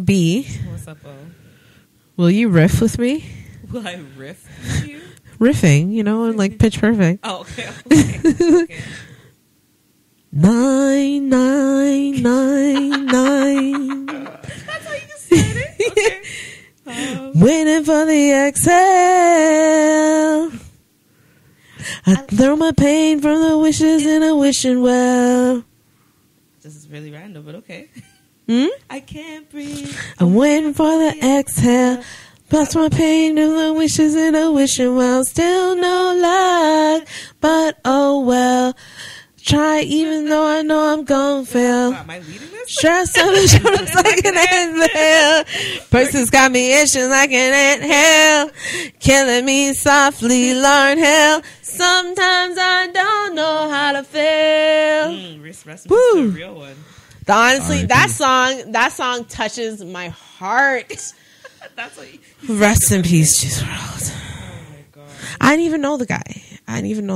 B. What's up, O? Will you riff with me? Will I riff with you? Riffing, you know, like Pitch Perfect. Oh, okay. Okay. 999. That's how you just said it? Okay. Waiting for the exhale. I throw my pain from the wishes in a wishing well. This is really random, but okay. I can't breathe. I'm waiting for the exhale. Plus my pain from the wishes in a wishing well. Still no luck, but oh well. Try even though I know I'm gonna fail. Am I leading this? Stress on the shoulders like an inhale. Person's got me itching like an inhale. Killing me softly, Lauren Hill. Sometimes I don't know how to feel. Rest in peace to a real one. Honestly, that song touches my heart. That's what Rest in peace, Juice WRLD. Oh my god. I didn't even know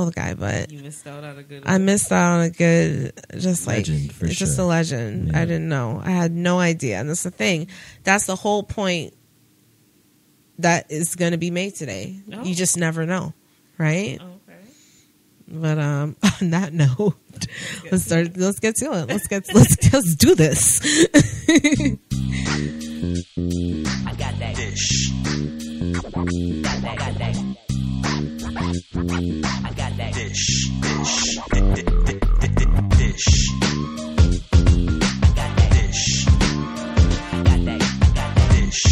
the guy, but You missed out on a good one. I missed out on a good, just like, legend, for it's just sure. a legend. Yeah. I didn't know. I had no idea. And that's the thing. That's the whole point that is going to be made today. Oh. You just never know, right? Okay. But on that note, let's get to it. Let's do this. I got that dish. Got that. I got that dish. Dish. Dish. I got that dish. I got that dish.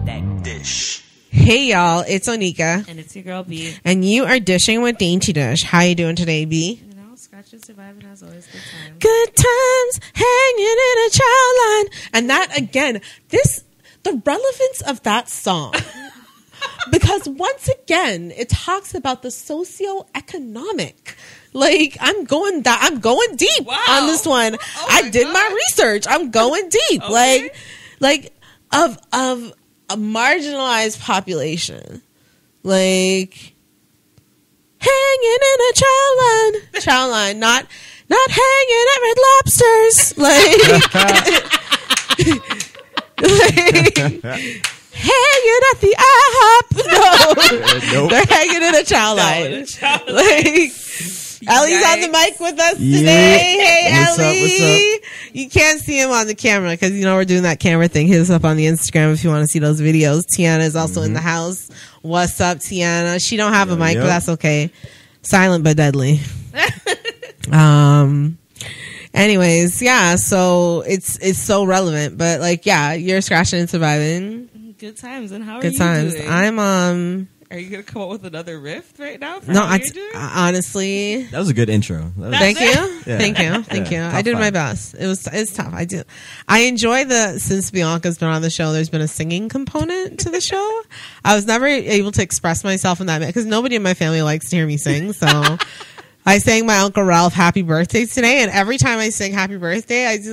That dish. Hey y'all, it's Onika, And it's your girl B. and you are dishing with Dainty Dish. How you doing today, B? You know, scratching, surviving as always. Good time. Good times hanging in a child line. And that, again, the relevance of that song. Because once again, it talks about the socioeconomic. Like, I'm going deep on this one. Oh I my did God. my research. I'm going deep. Okay. Like of a marginalized population. Like, hanging in a child line, not hanging at Red Lobsters, like hanging at the IHOP. No, Nope. they're hanging in a child line. Like, Ellie's on the mic with us Yeah. today. Hey, What's up, Ellie. what's You can't see him on the camera because, you know, we're doing that camera thing. Hit us up on the Instagram if you want to see those videos. Tiana is also in the house. What's up, Tiana? She don't have a mic, yo. but that's okay. Silent but deadly. Anyways, yeah, so it's so relevant. But, like, yeah, you're scratching and surviving. Good times. And how are Good you times. doing? Are you going to come up with another riff right now? For no, how you're doing? honestly. That was a good intro. That was- Thank you. Yeah. Thank you. Yeah, I did top my five. best. It's tough. I enjoy since Bianca's been on the show, there's been a singing component to the show. I was never able to express myself in that because nobody in my family likes to hear me sing. So I sang my Uncle Ralph happy birthday today, and every time I sing happy birthday, I'm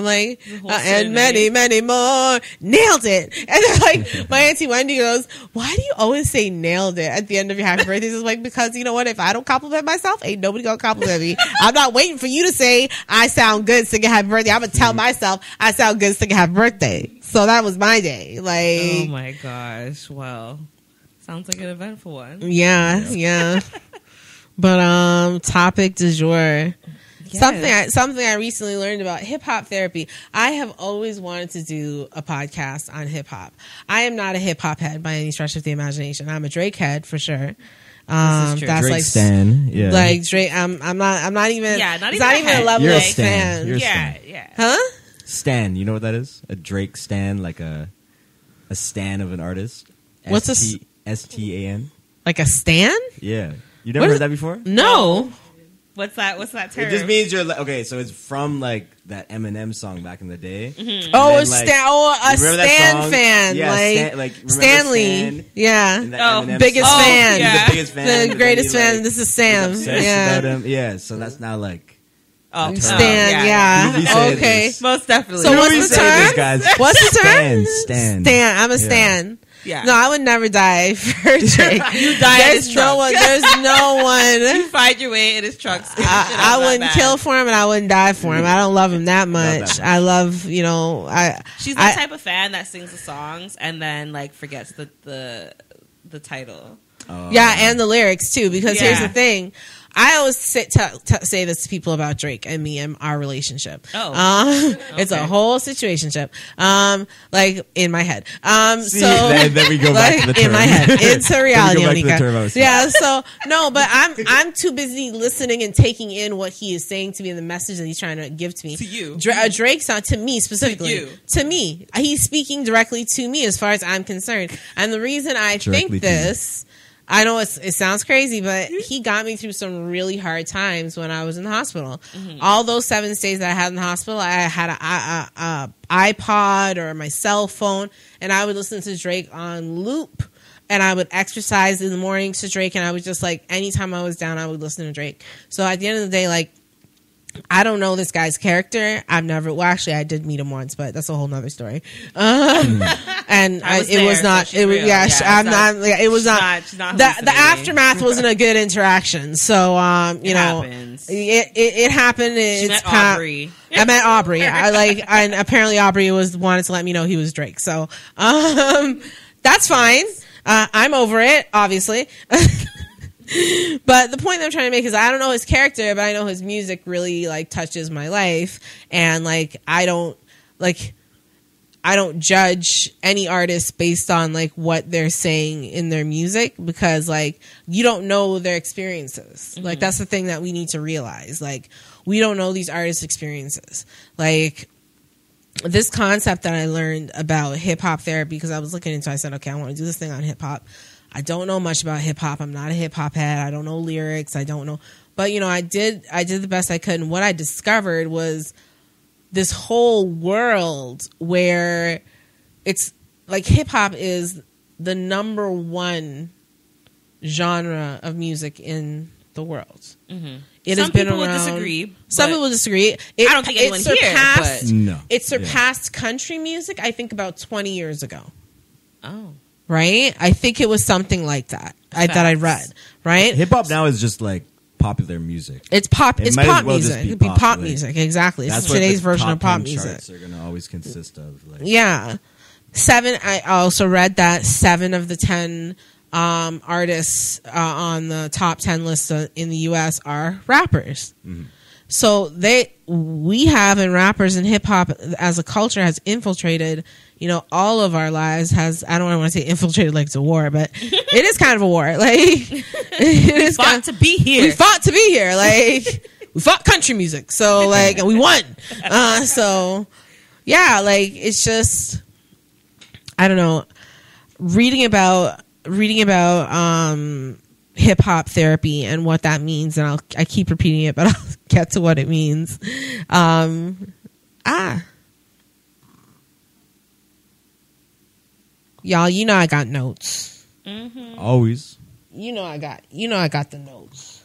like, whole and serenade. many more, nailed it. And then, like, my Auntie Wendy goes, why do you always say nailed it at the end of your happy birthdays? It's like, because you know what? If I don't compliment myself, ain't nobody gonna compliment me. I'm not waiting for you to say I sound good singing happy birthday. I'm gonna tell myself I sound good singing happy birthday. So that was my day. Like, Oh my gosh. Well, sounds like an eventful one. yeah. But topic du jour. Yes. Something I recently learned about hip hop therapy. I have always wanted to do a podcast on hip hop. I am not a hip hop head by any stretch of the imagination. I'm a Drake head for sure. This is true. That's Drake like stan. Yeah. like Drake. I'm not even. Yeah, not it's even not a even a head. level You're of a stan. fan. You're a Yeah. Huh? Stan. You know what that is? A Drake stan, like a stan of an artist. What's a STAN? Like a stan? Yeah. You What never is- heard that before? No. What's that term? It just means you're like, okay, so it's from like that Eminem song back in the day. Oh, then, a like, stan. Oh, a you remember that Stan song? fan. Yeah, like remember Stanley. Stan? Yeah. In that Oh, Eminem biggest song? fan. He's Yeah. the biggest fan. The but then greatest he, like, fan. This is Sam. he's obsessed Yeah. about him. Yeah, so that's not like Oh, the term. Stan. Yeah. We say Okay. this. Most definitely. So You know what's we the say term? this, guys. What's the term? Stan. Stan. I'm a Yeah. stan. Yeah. No, I would never die for Drake. You die in his There's no truck. one. There's no one. You find your way in his truck. I wouldn't kill for him, and I wouldn't die for him. I don't love him that much. I love, She's the type of fan that sings the songs and then like forgets the title. Yeah, and the lyrics too. Because here's Yeah. the thing. I always say this to people about Drake and me and our relationship. It's a whole situationship. Like in my head. Then we go back to the term. in my head. It's a reality, Then we go back to the term I Onika. was Yeah. So no, but I'm too busy listening and taking in what he is saying to me and the message that he's trying to give to me. To you. Drake's not to me specifically. To you. To me, he's speaking directly to me as far as I'm concerned. And the reason I Directly think to you. this. I know it sounds crazy, but he got me through some really hard times when I was in the hospital. All those 7 days that I had in the hospital, I had a iPod or my cell phone, and I would listen to Drake on loop. And I would exercise in the mornings to Drake, and I was just like, anytime I was down, I would listen to Drake. So at the end of the day, like, I don't know this guy's character. I did meet him once, but that's a whole nother story. And it was not. So It was not. She's not The hallucinating. aftermath wasn't a good interaction. So happens. it happened. She met Aubrey. I met Aubrey. And apparently Aubrey wanted to let me know he was Drake. So that's fine. I'm over it, obviously. But the point that I'm trying to make is I don't know his character, but I know his music really like touches my life, and like I don't judge any artist based on like what they're saying in their music, because like you don't know their experiences. Like that's the thing that we need to realize. Like we don't know these artists' experiences. Like this concept that I learned about hip hop therapy, because I was looking into it, I said, okay, I want to do this thing on hip hop. I don't know much about hip hop. I'm not a hip hop head. I don't know lyrics. I don't know. But, I did the best I could. And what I discovered was this whole world where it's like hip hop is the number one genre of music in the world. Mm-hmm. It Some has been people around. would disagree. Some people disagree. I don't think anyone here, but No. It surpassed country music, I think, about 20 years ago. oh, Right? I think it was something like that. That I read. Right? Hip hop now is just like popular music. It's pop. It It's might as pop well just music. be It'd be pop, pop like, music. Exactly. It's That's what today's the version top of pop 10 music. charts are going to always consist of. Like, Yeah. I also read that 7 of the 10 artists on the top 10 list in the U.S. are rappers. Mhm. So we have, and rappers and hip hop as a culture has infiltrated, all of our lives. I don't want to say infiltrated like it's a war, but it is kind of a war. Like it is fought to be here. We fought to be here. Like we fought country music. So like, and we won. So yeah, like it's just, I don't know, reading about hip hop therapy and what that means, and I keep repeating it, but I'll get to what it means. Y'all, I got notes. always. I got the notes.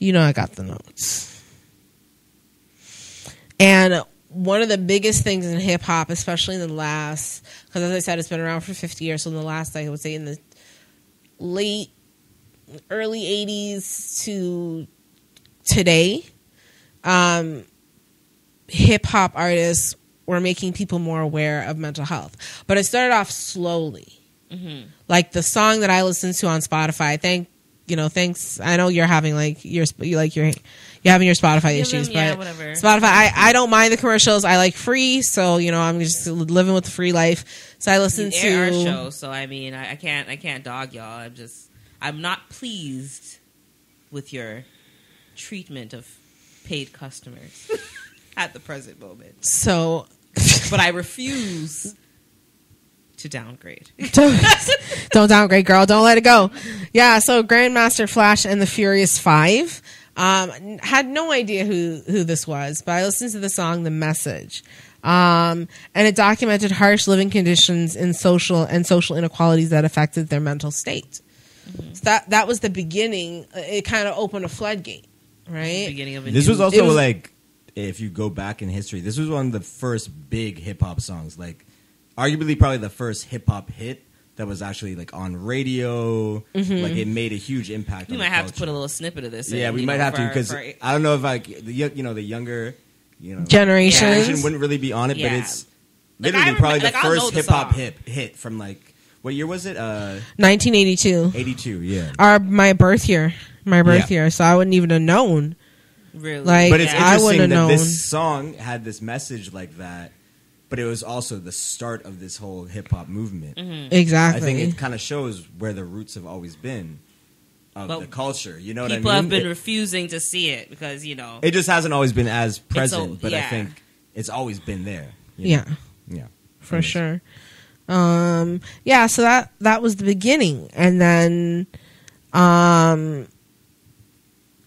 I got the notes. And one of the biggest things in hip hop, especially in the last, because as I said, it's been around for 50 years. So in the last, I would say in the early 80s to today, hip hop artists were making people more aware of mental health. But it started off slowly. Mm-hmm. Like the song that I listened to on Spotify, thanks. I know you're having you're having your Spotify issues, but whatever. Spotify, I don't mind the commercials. I like free, so I'm just living with the free life. So I listen to air our show. So I mean, I can't dog y'all. I'm not pleased with your treatment of paid customers at the present moment. So, but I refuse to downgrade. Don't downgrade, girl. Don't let it go. Yeah. So Grandmaster Flash and the Furious 5. Had no idea who this was, but I listened to the song "The Message," and it documented harsh living conditions and social inequalities that affected their mental state. Mm-hmm. So that was the beginning. It kind of opened a floodgate, right? Beginning of This was also if you go back in history, this was one of the first big hip hop songs. Like arguably probably the first hip hop hit that was actually like on radio. Mm-hmm. Like it made a huge impact. We on might the have to culture. put a little snippet of this. Yeah, in, we you might know, have to because for- I don't know if like the younger Generations. generation wouldn't really be on it, Yeah. but it's Like, literally I probably remember- the like, I'll know first the hip hop song. hit from like what year was it? 1982. 82. Yeah. My birth year. So I wouldn't even have known. really. Like, But it's I interesting wouldn't that have known. this song had this message like that, but it was also the start of this whole hip hop movement. Exactly. I think it kind of shows where the roots have always been of But the culture. You know what I mean? people have been It- refusing to see it because it just hasn't always been as present, so- but I yeah. think it's always been there. you know? Yeah. Yeah. For sure. Yeah, so that was the beginning. And then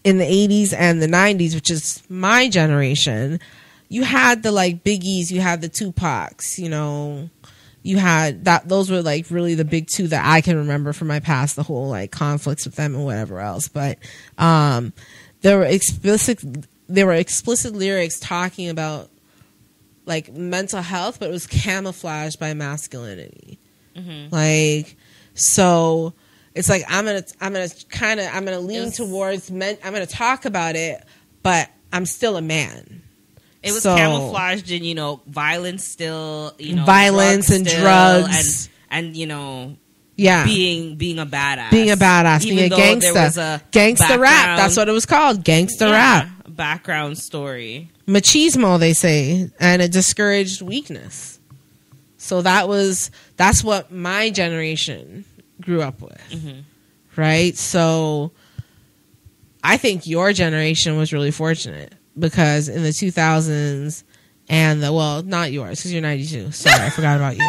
in the 80s and the 90s, which is my generation, you had the like Biggies, you had the Tupacs, you had that. Those were like really the big two that I can remember from my past, the whole like conflicts with them and whatever else. But there were explicit lyrics talking about like mental health, but it was camouflaged by masculinity. Like, so it's like I'm gonna lean towards men. I'm gonna talk about it, but I'm still a man. It was So- camouflaged in violence still, Violence and drugs. and Yeah, being a badass, being a badass, Even being a though gangster, there was a gangster rap. background- That's what it was called, gangster yeah, rap. background story. Machismo, they say, and it discouraged weakness. So that's what my generation grew up with, right? So I think your generation was really fortunate because in the 2000s and not yours because you're 92. Sorry, I forgot about you.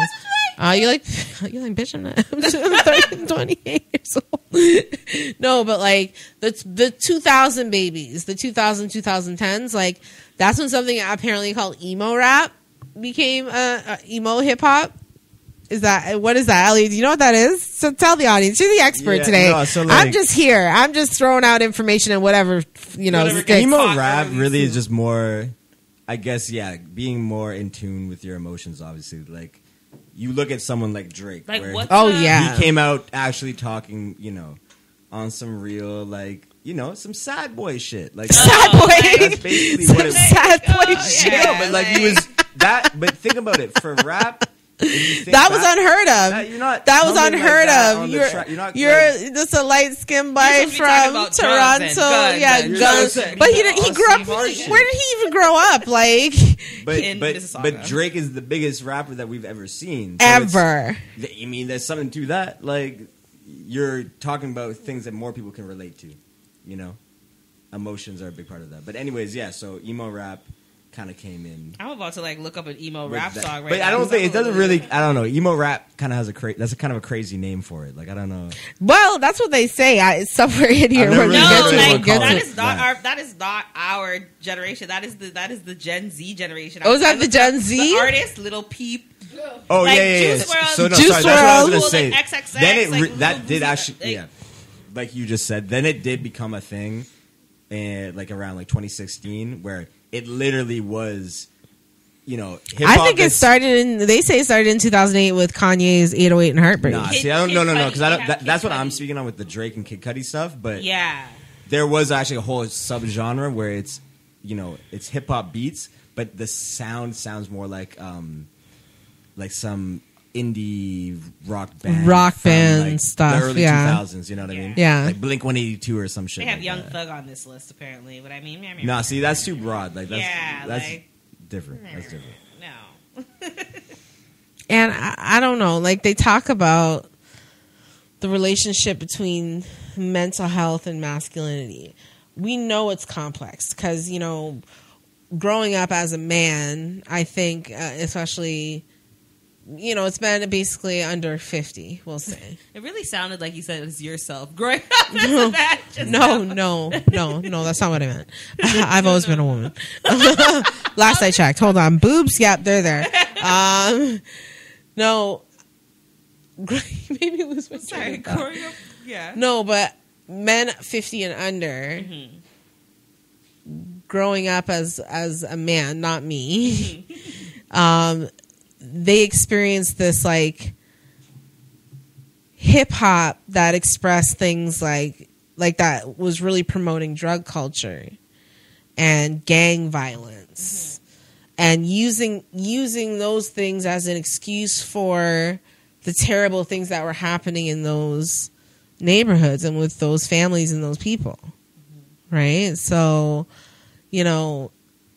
You're like, bitch, I'm 28 years old. No, but like the 2000 babies, the 2010s, like that's when something apparently called emo rap became emo hip hop. What is that, Ellie? Do you know what that is? So tell the audience. You're the expert Yeah, today. no, so, like- I'm just here. I'm just throwing out information and whatever sticks. Emo Talk rap over really these is just more, I guess, being more in tune with your emotions, obviously. Like, you look at someone like Drake. Like where what? Oh, yeah. He came out actually talking, on some real, some sad boy shit. Like, Sad boy. that's basically what it was. Sad boy Oh, shit. yeah. No, but like he was that. But think about it. For rap, if you think That was back- unheard of. You're not That was coming like unheard that of. on the You're track. You're not just a light skinned boy supposed to be talking from about drugs Toronto. and guns Yeah, and guns. drugs. But he Oh, grew up. Steve Harvey shit. Where did he even grow up? Like in but Mississauga. Drake is the biggest rapper that we've ever seen. So it's- ever. I mean, there's something to that. Like, you're talking about things that more people can relate to. Emotions are a big part of that. But anyways, so emo rap kind of came in. I'm about to look up an emo with rap that. song right But now. I don't 'cause think I'm it doesn't a really. little- I don't know. Emo rap kind of has that's a kind of a crazy name for it. Like, I don't know. Well, that's what they say. It's somewhere in here I've where never you really get No, to heard it. anyone Get call to it. it. that is not our generation. That is the Gen Z generation. Oh, is that I the looked Gen up Z? The artist, Little Peep. Oh Like yeah. Juice WRLD. So no, Juice sorry, that's what I was WRLD. gonna say. Like XXX, then it like that Lil did Uzi, actually like- like you just said. Then it did become a thing, and like around 2016, where it literally was, hip I hop. think it started they say it started in 2008 with Kanye's 808 and Heartbreak. Nah, Kid- see, I don't. No, Kid because Cudi, I they don't. have That's Kid what I'm Cudi. speaking on with the Drake and Kid Cudi stuff. But Yeah. there was actually a whole subgenre where it's, it's hip hop beats, but the sounds more like some indie rock band, from, stuff, the early yeah. 2000s. You know what I mean? Yeah. like Blink 182 or some shit. They have like Young that. Thug on this list apparently, but I mean, Nah, see, that's too broad. Like that's Yeah, that's like- different. That's different. no. And I don't know, like they talk about the relationship between mental health and masculinity. We know it's complex because, growing up as a man, I think, especially, it's been basically under 50, we'll say. It really sounded like you said it was yourself growing up as a man. Just No, that's not what I meant. I've always been a woman. Last I checked. Hold on. Boobs? Yep, they're there. No. Maybe lose my train Sorry, of thought. growing up. Yeah. No, but men 50 and under, growing up as a man, not me, they experienced this like hip hop that expressed things like that was really promoting drug culture and gang violence, and using those things as an excuse for the terrible things that were happening in those neighborhoods and with those families and those people. Right? So, you know,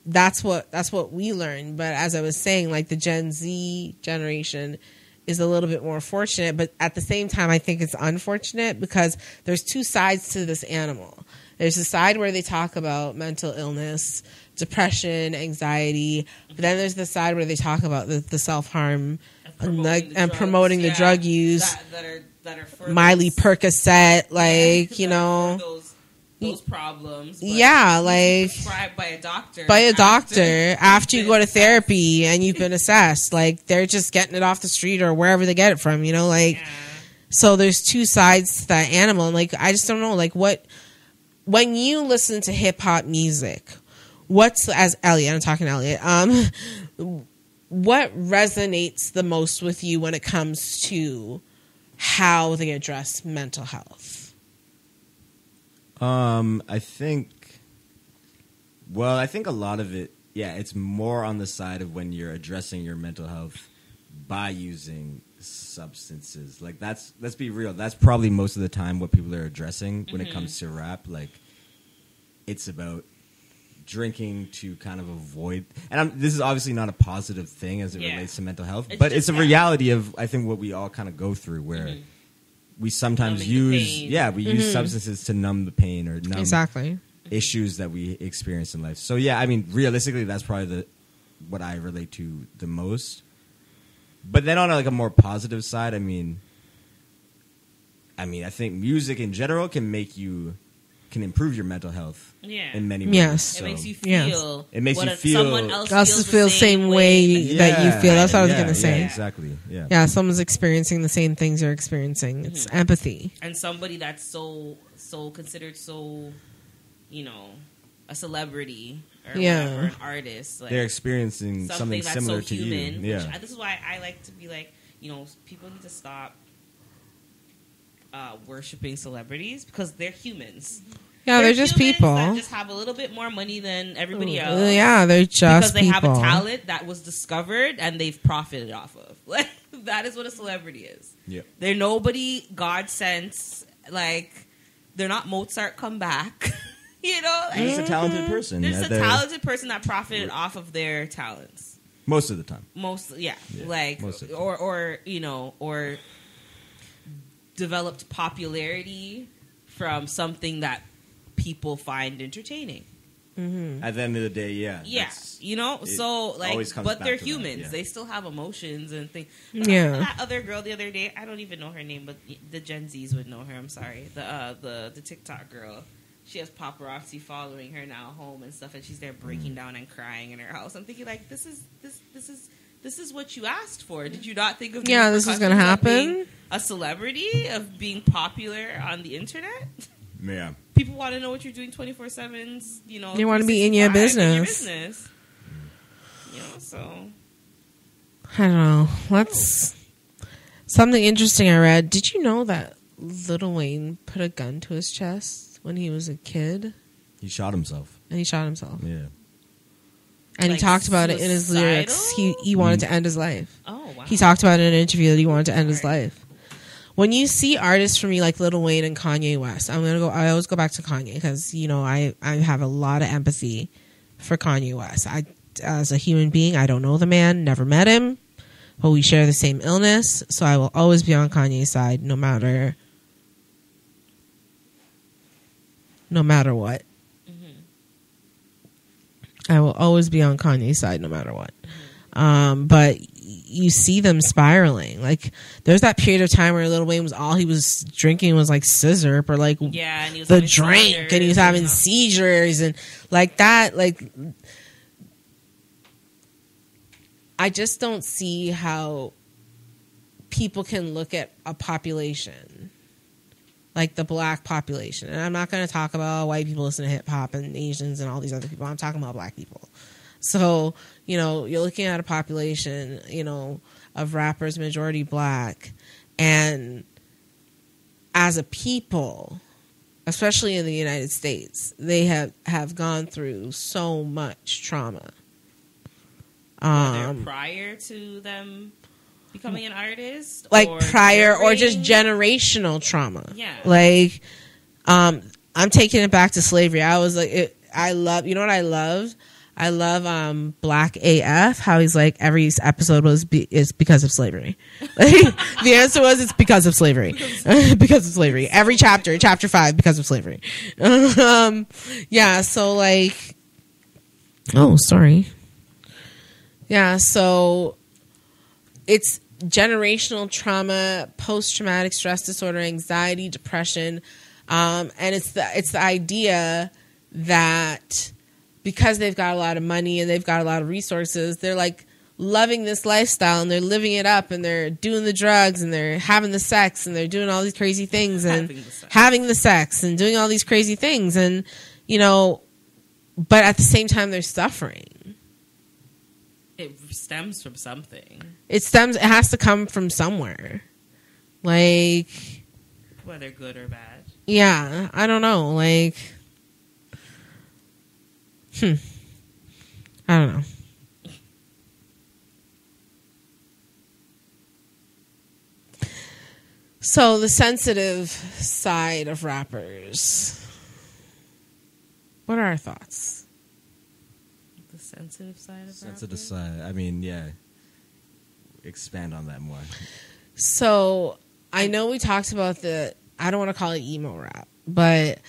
that's what we learned. But as I was saying, like the Gen Z generation is a little bit more fortunate, but at the same time, I think it's unfortunate because there's two sides to this animal. There's a side where they talk about mental illness, depression, anxiety, but then there's the side where they talk about the self-harm and promoting the drug use, that are for Miley Percocet, like, you know. Those problems. Yeah, like prescribed by a doctor. After you go to therapy and you've been assessed. Like they're just getting it off the street or wherever they get it from, you know, like so there's two sides to that animal. And like I just don't know, like when you listen to hip hop music, as Elliot, I'm talking to Elliot, what resonates the most with you when it comes to how they address mental health? I think a lot of it, it's more on the side of when you're addressing your mental health by using substances. Like let's be real, that's probably most of the time what people are addressing when it comes to rap. Like it's about drinking to kind of avoid, and this is obviously not a positive thing as it relates to mental health, but it's a reality of, I think, what we all kind of go through where we sometimes use substances to numb the pain or numb issues that we experience in life. So I mean, realistically, that's probably what I relate to the most. But then on a more positive side, I mean, I think music in general can improve your mental health in many ways. Yes. So, it makes you feel. It makes you feel. Someone else feels the same way that you feel. That's what I was going to say. Yeah, exactly. Yeah. Yeah, someone's experiencing the same things you're experiencing. It's empathy. And somebody that's so considered you know, a celebrity or whatever, an artist. Like, they're experiencing something that's similar so to human, you. Yeah. This is why I like to be like, you know, people need to stop worshiping celebrities because they're humans. Yeah, they're just people that just have a little bit more money than everybody else. Yeah, they're just because they people. have a talent that was discovered and they've profited off of. Like that is what a celebrity is. Yeah, they're nobody God sent. Like they're not Mozart come back. You know, they're just a talented person. There's a talented person that profited off of their talents most of the time. Like or you know, or developed popularity from something that people find entertaining. At the end of the day, you know. So like, but they're humans. They still have emotions and things. That other girl the other day, I don't even know her name, but the Gen Zs would know her. I'm sorry, the TikTok girl. She has paparazzi following her now home and stuff, and she's there breaking down and crying in her house. I'm thinking like, this is what you asked for. Did you not think of this was going to happen? A celebrity, of being popular on the internet? Yeah. People want to know what you're doing 24/7. You know, they want to be in your business. You know, so I don't know. Something interesting I read. Did you know that Lil Wayne put a gun to his chest when he was a kid? He shot himself. Yeah. And like he talked about it in his lyrics. He wanted to end his life. Oh, wow. He talked about it in an interview that he wanted to end his life. When you see artists for me like Lil Wayne and Kanye West, I always go back to Kanye because, you know, I have a lot of empathy for Kanye West. As a human being, I don't know the man, never met him, but we share the same illness, so I will always be on Kanye's side no matter what. I will always be on Kanye's side no matter what. But you see them spiraling. Like there's that period of time where Lil Wayne all he was drinking was like scissor or like and he was the drink, and he was having seizures and like that. Like I just don't see how people can look at a population like the black population, and I'm not going to talk about white people listen to hip hop and Asians and all these other people. I'm talking about black people. So, you know, you're looking at a population, you know, of rappers, majority black, and as a people, especially in the United States, they have gone through so much trauma. Prior to them becoming an artist, like or prior or during? just generational trauma. Yeah. Like, I'm taking it back to slavery. I was like, I love, you know what I loved? I love Black AF, how he's like, every episode is because of slavery. Like, the answer was it's because of slavery. Because of slavery. Every chapter 5, because of slavery. Yeah, so like, oh, sorry. Yeah, so it's generational trauma, post-traumatic stress disorder, anxiety, depression, and it's the idea that because they've got a lot of money and they've got a lot of resources, they're like loving this lifestyle and they're living it up and they're doing the drugs and they're having the sex and they're doing all these crazy things and having the sex and doing all these crazy things, and you know, but at the same time they're suffering. It stems from something. It has to come from somewhere. Like, whether good or bad. Yeah, I don't know. Like, I don't know. So the sensitive side of rappers. What are our thoughts? The sensitive side of Sensitive side. I mean, yeah. Expand on that more. So I know we talked about I don't want to call it emo rap, but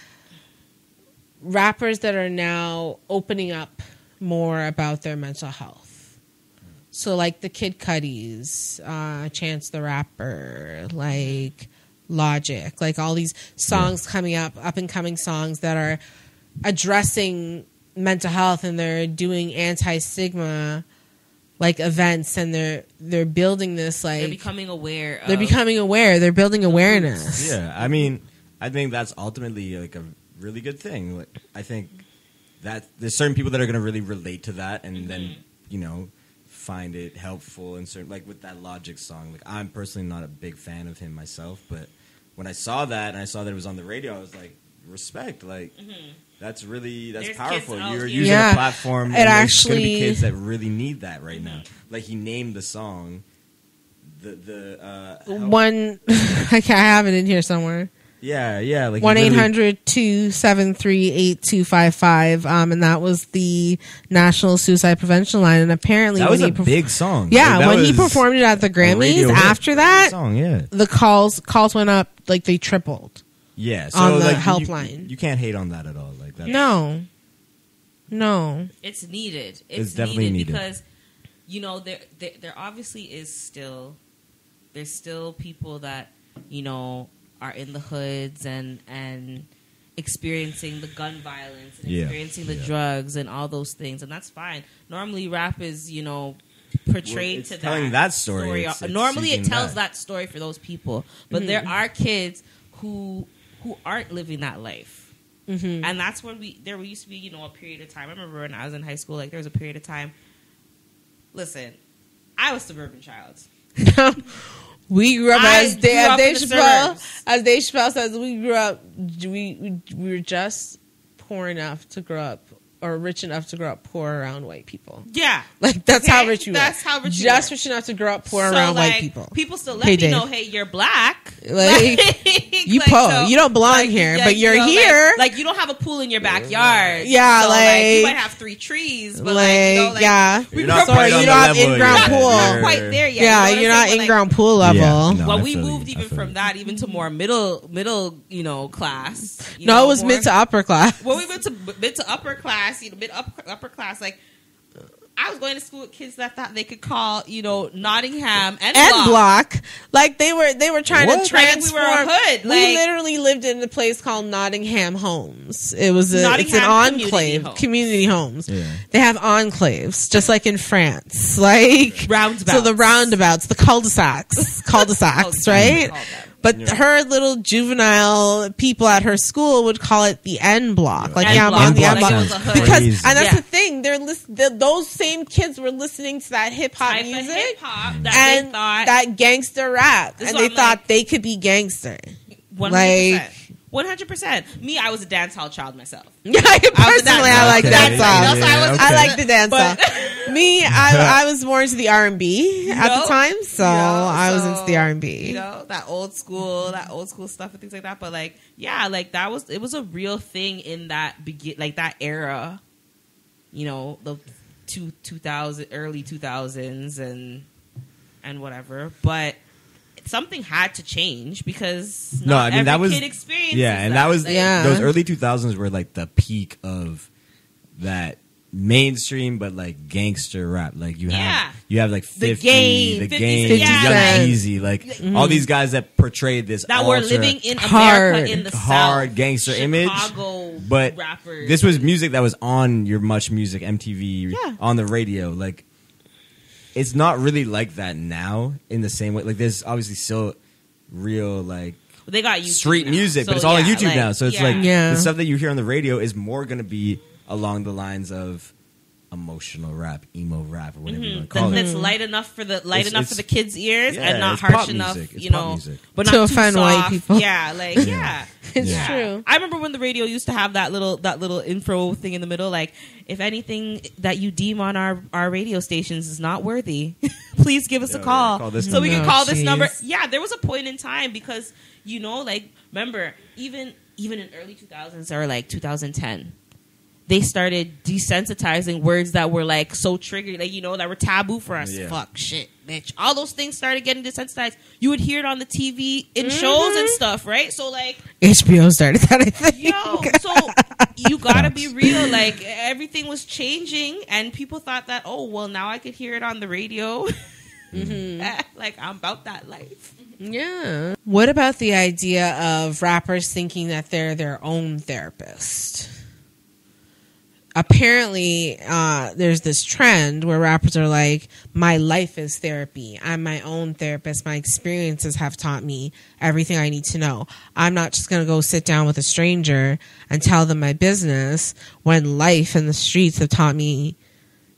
rappers that are now opening up more about their mental health. So like the Kid Cudis, Chance the Rapper, like Logic, like all these songs coming up and coming songs that are addressing mental health, and they're doing anti-stigma like events, and they're building this, like they're becoming aware. They're building awareness. Yeah, I mean, I think that's ultimately like a really good thing. Like, I think that there's certain people that are going to really relate to that, and then, you know, find it helpful. And certain, like with that Logic song, like I'm personally not a big fan of him myself, but when I saw that and I saw that it was on the radio, I was like, respect, like. That's There's powerful. kids You're using a platform. It And actually, there's going to be kids that really need that right now. Like he named the song. One. I have it in here somewhere. Yeah. Like 1-800-273-8255. And that was the National Suicide Prevention Line. And apparently, that was a big song. Yeah, like, when he performed it at the Grammys, after that, song, yeah. the calls went up, like they tripled. Yeah, so on the like, helpline. You can't hate on that at all. Like that. No. It's needed. It's definitely needed because, you know, there obviously is still people that, you know, are in the hoods and experiencing the gun violence and experiencing the drugs and all those things, and that's fine. Normally, rap is, you know, portrayed to telling that story. Normally, it tells that story for those people, but there are kids who aren't living that life. And that's when there used to be, you know, a period of time. I remember when I was in high school, like there was a period of time. Listen, I was a suburban child. We grew up as Dave Chappelle says, we grew up. We were just poor enough to grow up, or rich enough to grow up poor around white people. Yeah, like that's how rich you were. That's how rich you just were. rich enough to grow up poor around white people. People still let me know, hey, you're black. Like you like, poor, so, you don't belong like, here, yeah, but you're you know, here. Like you don't have a pool in your backyard. Yeah, so, like you might have 3 trees, but like you know, like, yeah. You're not sorry, you don't have in-ground pool. You're not quite there yet. Yeah, you know you're not in-ground pool level. Yeah, no, well, we moved even from that even to more middle, you know, class. No, it was mid to upper class. When we went to mid to upper class, you know, mid upper class, like I was going to school with kids that thought they could call, you know, Nottingham and block. Like they were trying to transform. Like we were a hood. Like, we literally lived in a place called Nottingham Homes. It's an enclave, community homes. Yeah. They have enclaves, just like in France. Like roundabouts. So the roundabouts, the cul-de-sacs, right? But her little juvenile people at her school would call it the N block. Like, yeah, I'm on the N block. Because, and that's the thing, those same kids were listening to that hip hop Type of music hip-hop that and they thought that gangster rap, This is and what they I'm thought like- they could be gangster. 100%. 100%. Me, I was a dance hall child myself. Yeah, personally, I like Okay, dance yeah, songs. yeah, I okay. like the dance But- song. Me, I was more into the R&B at the know? time, so I was into the R&B. You know, that old school stuff and things like that. But like, yeah, like it was a real thing in that that era. You know, the 2000 early 2000s and whatever. But something had to change because No, not I mean, every that was- kid experiences Yeah, and that was Like, Yeah. those early 2000s were like the peak of that mainstream, but like gangster rap. Like you have like 50, Game, the 50 game, Cent, Young yeah. Jeezy, like all these guys that portrayed this that were ultra living in hard- America in the hard South. gangster image, Chicago but rappers. this was music that was on your Much Music, MTV, Yeah. on the radio. Like it's not really like that now in the same way. Like there's obviously still real like they got YouTube street now. music, So, but it's all on yeah, YouTube like, now. So it's like Yeah. the stuff that you hear on the radio is more going to be along the lines of emotional rap, emo rap, or whatever you want to call That's it. light enough for the It's- kids' ears yeah, and not it's harsh pop enough, music. It's you pop know, music. but To not too offend white soft. people. Yeah, like yeah. It's Yeah. true. I remember when the radio used to have that little intro thing in the middle, like if anything that you deem on our radio stations is not worthy, please give us a Yeah, call, call this so we can number. call Oh, this jeez. number. Yeah, there was a point in time because you know, like remember even in early 2000s or like 2010. They started desensitizing words that were like so triggered, like, you know, that were taboo for us. Yeah. Fuck, shit, bitch. All those things started getting desensitized. You would hear it on the TV in shows and stuff, right? So like, HBO started that, I think. yo, so you gotta be real. Like everything was changing, and people thought that, oh, well, now I could hear it on the radio. Like I'm about that life. Yeah. What about the idea of rappers thinking that they're their own therapist? Apparently, there's this trend where rappers are like, my life is therapy. I'm my own therapist. My experiences have taught me everything I need to know. I'm not just going to go sit down with a stranger and tell them my business when life and the streets have taught me,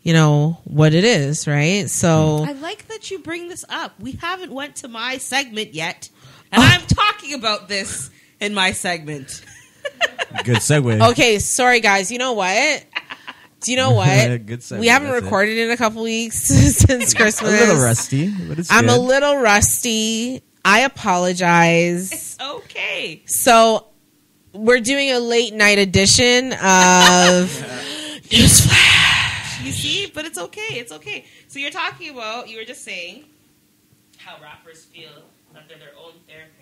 you know, what it is, right? So I like that you bring this up. We haven't went to my segment yet, and I'm talking about this in my segment. Good segue. okay, sorry guys. You know what? Do you know what? Good segue, We haven't that's it. recorded in a couple weeks since A Christmas. little rusty, but it's I'm good. a little rusty. I apologize. It's okay. So we're doing a late night edition of Newsflash. You see, but it's okay. It's okay. So you're talking about, you were just saying how rappers feel that they're their own therapist.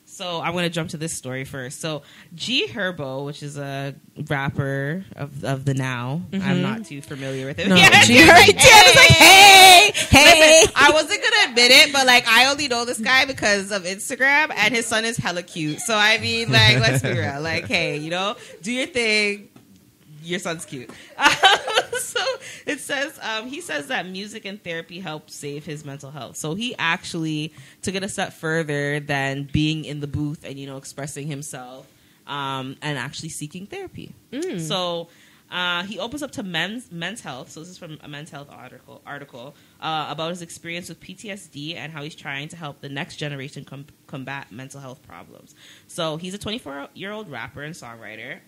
So I'm going to jump to this story first. So G Herbo, which is a rapper of the now, I'm not too familiar with him. No, Yeah, G Herbo. it's like, Hey, hey. Listen, I wasn't gonna admit it, but like I only know this guy because of Instagram, and his son is hella cute. So I mean, like, let's be real. Like, hey, you know, do your thing. Your son's cute. So it says he says that music and therapy help save his mental health. So he actually took it a step further than being in the booth and, you know, expressing himself and actually seeking therapy. So he opens up to men's health. So this is from a men's health article about his experience with PTSD and how he's trying to help the next generation combat mental health problems. So he's a 24-year-old rapper and songwriter.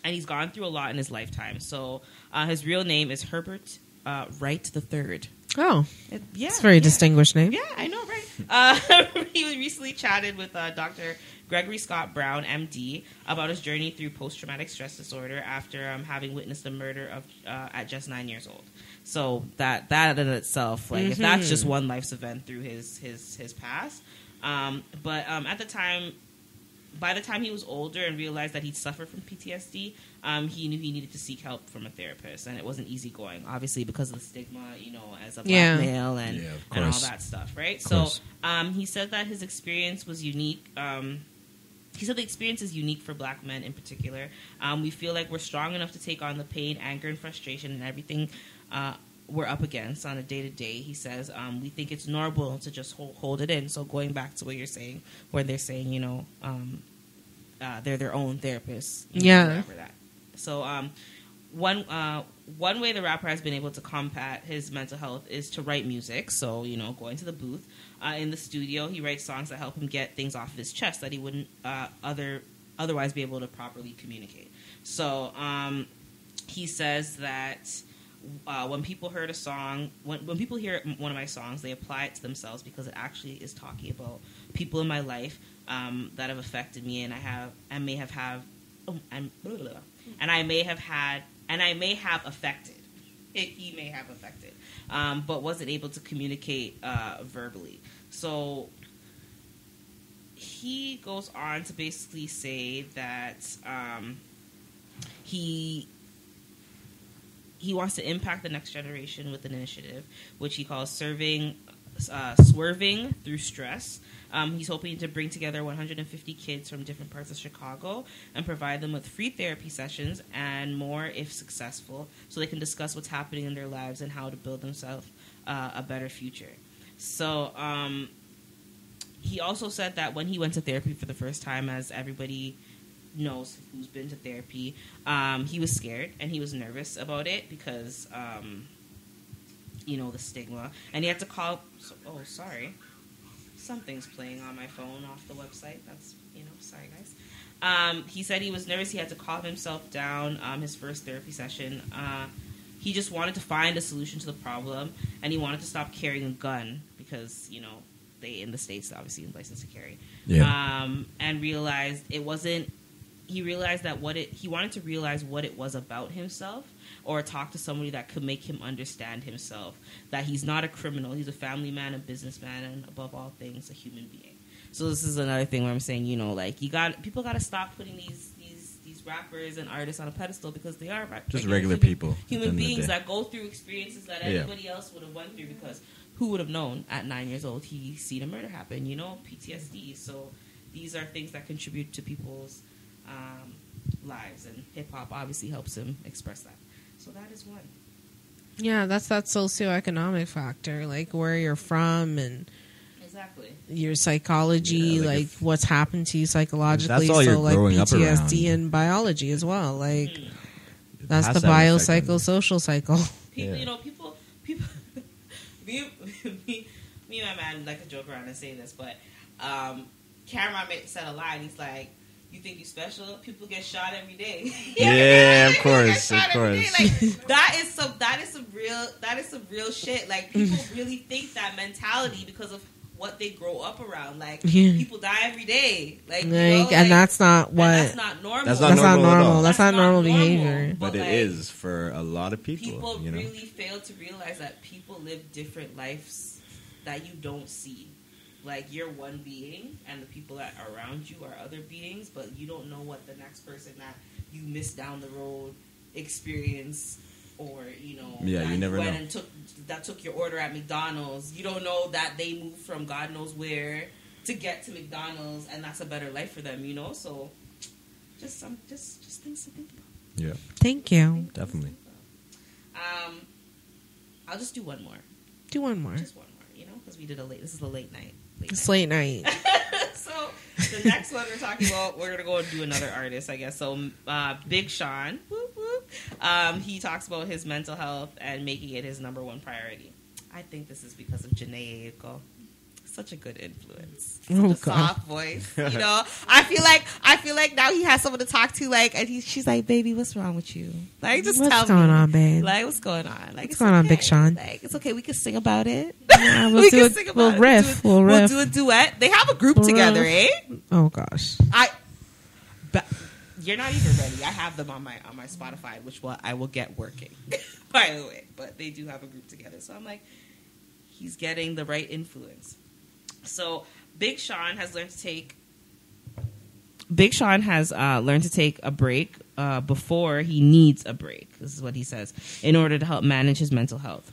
And he's gone through a lot in his lifetime. So his real name is Herbert Wright III. Oh, Yeah, it's a very distinguished name. yeah, I know, right? He recently chatted with Dr. Gregory Scott Brown, MD, about his journey through post-traumatic stress disorder after having witnessed the murder of at just 9 years old. So that in itself, like if that's just one life's event through his past. But at the time, by the time he was older and realized that he'd suffered from PTSD, he knew he needed to seek help from a therapist, and it wasn't easy going, obviously because of the stigma, you know, as a black male and Yeah, of and all course. that stuff, right? Of So course. he said that his experience was unique. He said the experience is unique for black men in particular. We feel like we're strong enough to take on the pain, anger, and frustration and everything we're up against on a day-to-day. He says we think it's normal to just hold it in. So going back to what you're saying, where they're saying, you know, they're their own therapists. You know, Yeah. whatever that. So one way the rapper has been able to combat his mental health is to write music. So, going to the booth. In the studio, he writes songs that help him get things off of his chest that he wouldn't otherwise be able to properly communicate. So he says that when people heard a song, when people hear one of my songs, they apply it to themselves because it actually is talking about people in my life that have affected me, and I may have affected. He may have affected, but wasn't able to communicate verbally. So he goes on to basically say that he wants to impact the next generation with an initiative, which he calls swerving through stress. He's hoping to bring together 150 kids from different parts of Chicago and provide them with free therapy sessions and more if successful, so they can discuss what's happening in their lives and how to build themselves a better future. So he also said that when he went to therapy for the first time, as everybody knows who's been to therapy, he was scared and he was nervous about it because, the stigma. And he had to call... Oh, sorry. Something's playing on my phone off the website. That's, sorry, guys. He said he was nervous. He had to calm himself down his first therapy session. He just wanted to find a solution to the problem, and he wanted to stop carrying a gun because, they, in the States, obviously, license to carry. Yeah. And realized it wasn't... He realized that he wanted to realize what it was about himself, or talk to somebody that could make him understand himself, that he's not a criminal, he's a family man, a businessman, and above all things, a human being. So this is another thing where I'm saying, people got to stop putting these rappers and artists on a pedestal, because they are just regular people, human beings that go through experiences that anybody else would have went through, because who would have known at 9 years old he seen a murder happen, PTSD. So these are things that contribute to people's lives, and hip-hop obviously helps him express that. So that is one. Yeah, that's that socioeconomic factor, like where you're from and exactly your psychology, like what's happened to you psychologically. That's all you're like growing up PTSD around. And biology as well. Like that's Has the that effect on biopsychosocial cycle. People, people. me and my man like to joke around and say this, but Cameron said a line. He's like, "You think you special? People get shot every day." Yeah, of course. Like, that is some real shit. Like, people really think that mentality because of what they grow up around. Like, people die every day. And that's not what. That's not normal. That's not normal. That's not normal behavior. But it is for a lot of people. People really fail to realize that people live different lives that you don't see. Like, you're one being, and the people that are around you are other beings, but you don't know what the next person that you missed down the road experienced, or, you never know. And took your order at McDonald's. You don't know that they moved from God knows where to get to McDonald's, and that's a better life for them, So, just things to think about. Yeah. Thank you. Definitely. I'll just do one more. Do one more. Just one more, because we did this is a late night. It's late night. So the next one we're talking about, we're gonna go and do another artist, I guess. So Big Sean, whoop, whoop. He talks about his mental health and making it his number one priority. I think this is because of Janae Aiko. Such a good influence. Soft voice, I feel like now he has someone to talk to, and she's like, "Baby, what's wrong with you? Like, just tell me. What's going on, babe? Like, what's going on? Like, what's going on, Big Sean? Like, it's okay. We can sing about it. Yeah, we'll riff. We'll do a duet. They have a group together, eh? Oh gosh. You're not even ready. I have them on my Spotify, which I will get working, by the way. But they do have a group together, so I'm like, he's getting the right influence. So Big Sean has learned to take a break before he needs a break. This is what he says, in order to help manage his mental health.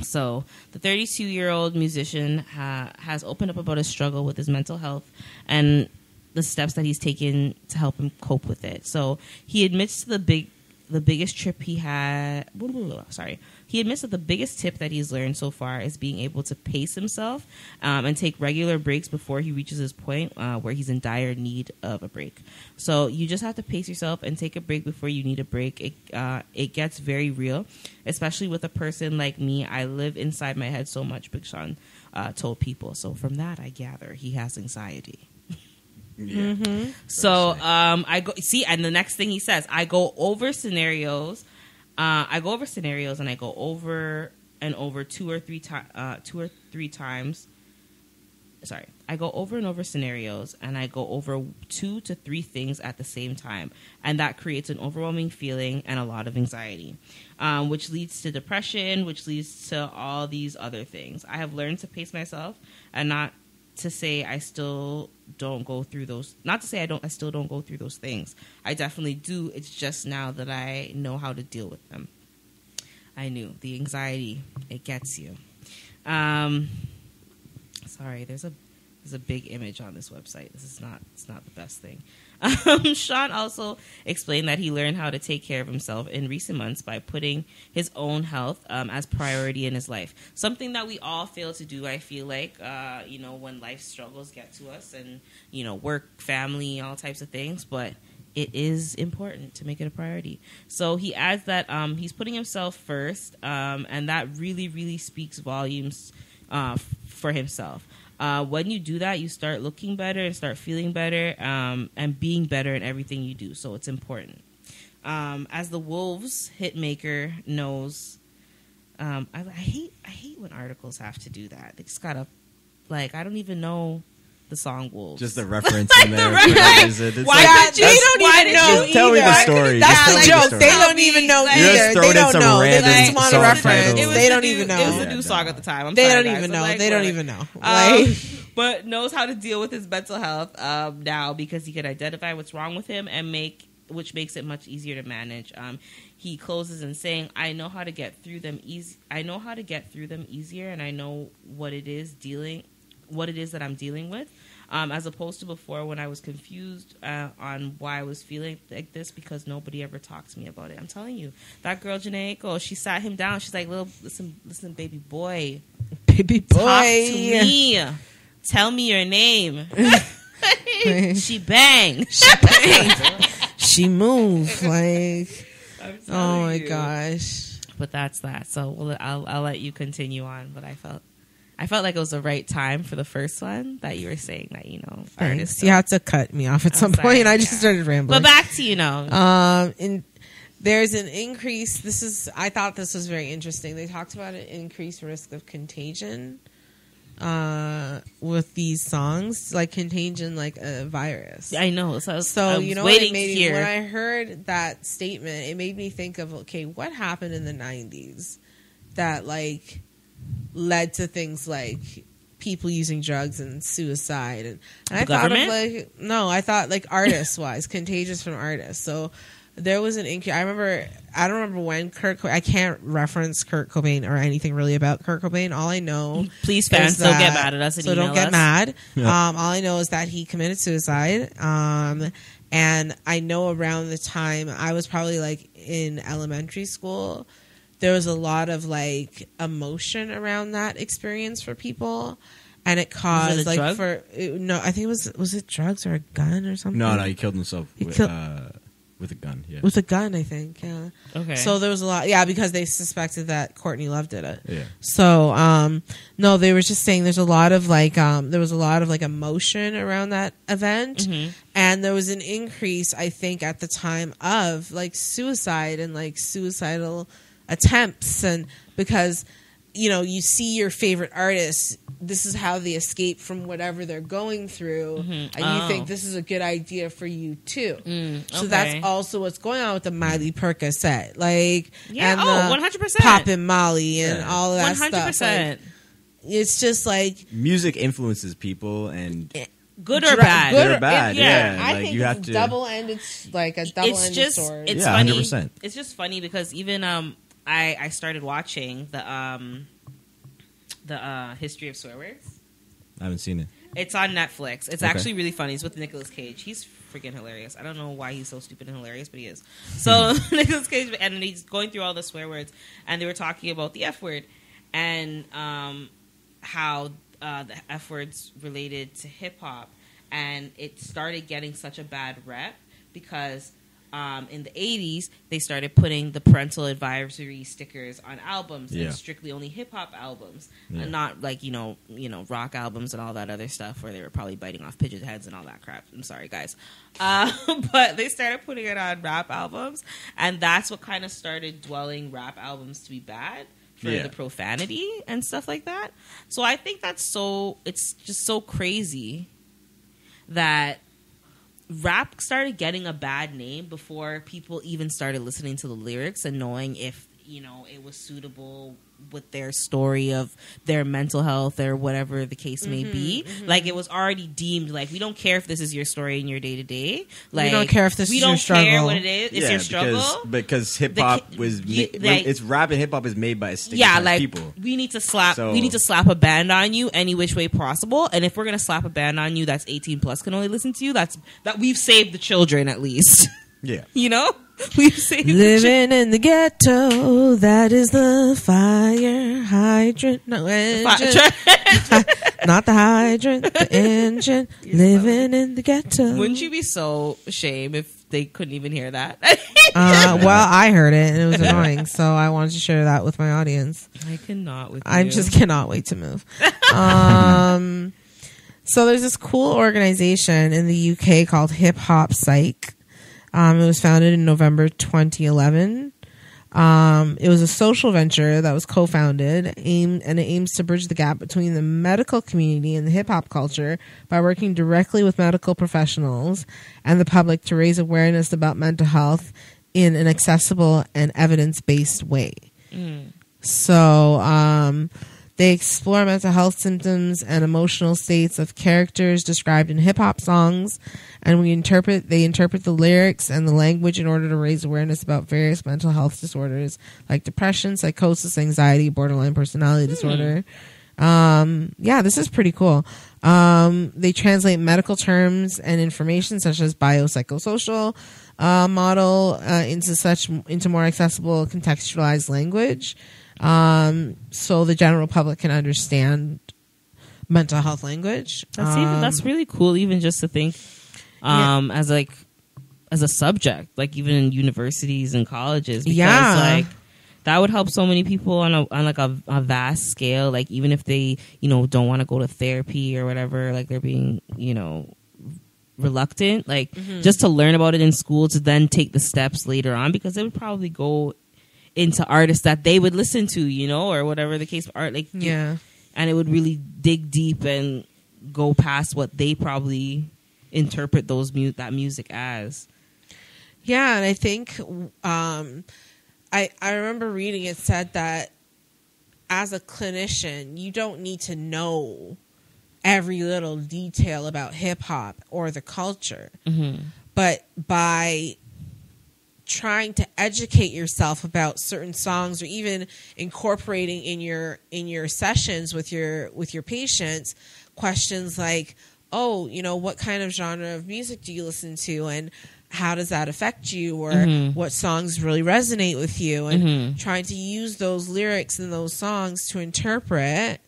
So the 32-year-old musician has opened up about his struggle with his mental health and the steps that he's taken to help him cope with it. So he admits to the the biggest trip he had. Sorry. He admits that the biggest tip that he's learned so far is being able to pace himself and take regular breaks before he reaches his point where he's in dire need of a break. So you just have to pace yourself and take a break before you need a break. It gets very real, especially with a person like me. I live inside my head so much, Big Sean told people. So from that, I gather he has anxiety. Yeah. So I go see, and the next thing he says, I go over scenarios. I go over scenarios, and I go over and over two or three times. Sorry, I go over and over scenarios, and I go over 2 to 3 things at the same time, and that creates an overwhelming feeling and a lot of anxiety, which leads to depression, which leads to all these other things. I have learned to pace myself, and not to say I still don't go through those. Not to say I still don't go through those things. I definitely do. It's just now that I know how to deal with them. I knew the anxiety, it gets you. Sorry, there's a big image on this website. It's not the best thing. Sean also explained that he learned how to take care of himself in recent months by putting his own health as priority in his life. Something that we all fail to do, I feel like, when life struggles get to us and, work, family, all types of things. But it is important to make it a priority. So he adds that he's putting himself first, and that really, really speaks volumes for himself. When you do that, you start looking better and start feeling better and being better in everything you do. So it's important. As the Wolves hit maker knows, I hate when articles have to do that. They just gotta, I don't even know the song Wolves. Just the reference in there. Why couldn't you? They don't even know just tell me the story. That's Just the tell me joke. story. They don't even know Just either. throw They in don't some know. They random just want a song reference. title. They don't even know. It was a Yeah, new song at the time. They sorry, don't guys. even know. Like, They don't whatever. even know. But knows how to deal with his mental health now because he can identify what's wrong with him and which makes it much easier to manage. He closes in saying, "I know how to get through them easy. I know how to get through them easier, and I know what it is that I'm dealing with." As opposed to before when I was confused on why I was feeling like this because nobody ever talked to me about it. I'm telling you, that girl Janae Echo, she sat him down. She's like, listen, baby boy. Baby boy. Talk to me. Tell me your name. She bang. She moved. Oh my you. gosh. But that's that. So I'll let you continue on. But I felt like it was the right time for the first one that you were saying that, Thanks. artists. You had to cut me off at some point, and I just started rambling. But back to, and there's an increase. I thought this was very interesting. They talked about an increased risk of contagion with these songs, like contagion, like a virus. I know. So I was what waiting it made to me, hear. when I heard that statement, it made me think of, okay, what happened in the 90s that led to things like people using drugs and suicide, and I thought of I thought artist wise, contagious from artists. So there was an increase. I don't remember when I can't reference Kurt Cobain or anything really about Kurt Cobain. All I know, please fans, don't get mad at us. So don't get mad. Yeah. All I know is that he committed suicide. And I know around the time I was probably in elementary school, there was a lot of emotion around that experience for people, and it caused I think was it drugs or a gun or something? No, he killed himself with a gun. Yeah, with a gun, I think. Yeah. Okay. So there was a lot, because they suspected that Courtney Love did it. Yeah. So no, they were just saying there's a lot of there was a lot of emotion around that event, and there was an increase, I think, at the time of suicide and suicidal attempts, and because you see your favorite artists, this is how they escape from whatever they're going through, and you think this is a good idea for you too. So that's also what's going on with the Miley Percocet, and 100%, Poppin' Molly and all of that 100%. stuff. It's just music influences people, and good or bad. Good or bad. Yeah, I think you have it's to double-ended, a double-ended sword. It's funny. 100%. It's just funny because even I started watching the History of Swear Words. I haven't seen it. It's on Netflix. It's actually really funny. It's with Nicolas Cage. He's freaking hilarious. I don't know why he's so stupid and hilarious, but he is. So Nicolas Cage, and he's going through all the swear words, and they were talking about the F word and how the F words related to hip hop, and it started getting such a bad rep because in the 80s they started putting the parental advisory stickers on albums, and strictly only hip hop albums, and not like you know rock albums and all that other stuff where they were probably biting off pigeon heads and all that crap. I'm sorry guys, but they started putting it on rap albums, and that's what kind of started dwelling rap albums to be bad for the profanity and stuff like that. So I think it's just so crazy that rap started getting a bad name before people even started listening to the lyrics and knowing if, it was suitable with their story of their mental health or whatever the case may be. Like, it was already deemed, like, we don't care if this is your story in your day-to-day. Like, we don't care if this is your struggle. We don't care what it is. It's your struggle. Because hip-hop was... it's rap and hip-hop is made by people. We need to slap a band on you any which way possible. And if we're going to slap a band on you that's 18 plus can only listen to you, that we've saved the children at least. Yeah. We've saved living in the ghetto. That is the fire hydrant. No engine. Not the hydrant. The engine. Living in the ghetto. Wouldn't you be so ashamed if they couldn't even hear that? Well, I heard it and it was annoying, so I wanted to share that with my audience. I cannot with you. I just cannot wait to move. So there's this cool organization in the UK called Hip Hop Psych. It was founded in November 2011. It was a social venture that was co-founded, and it aims to bridge the gap between the medical community and the hip-hop culture by working directly with medical professionals and the public to raise awareness about mental health in an accessible and evidence-based way. So they explore mental health symptoms and emotional states of characters described in hip-hop songs, and they interpret the lyrics and the language in order to raise awareness about various mental health disorders like depression, psychosis, anxiety, borderline personality disorder. This is pretty cool. They translate medical terms and information such as biopsychosocial model into more accessible, contextualized language. So the general public can understand mental health language. That's really cool, even just to think as a subject, like even in universities and colleges, because that would help so many people on a vast scale. Like even if they don't want to go to therapy or whatever, like they're being reluctant, like just to learn about it in school to then take the steps later on, because it would probably go into artists that they would listen to, or whatever the case, art, and it would really dig deep and go past what they probably interpret that music as. Yeah, and I think I remember reading it said that as a clinician, you don't need to know every little detail about hip hop or the culture, but by trying to educate yourself about certain songs, or even incorporating in your sessions with your patients questions like, what kind of genre of music do you listen to, and how does that affect you, or what songs really resonate with you, and trying to use those lyrics and those songs to interpret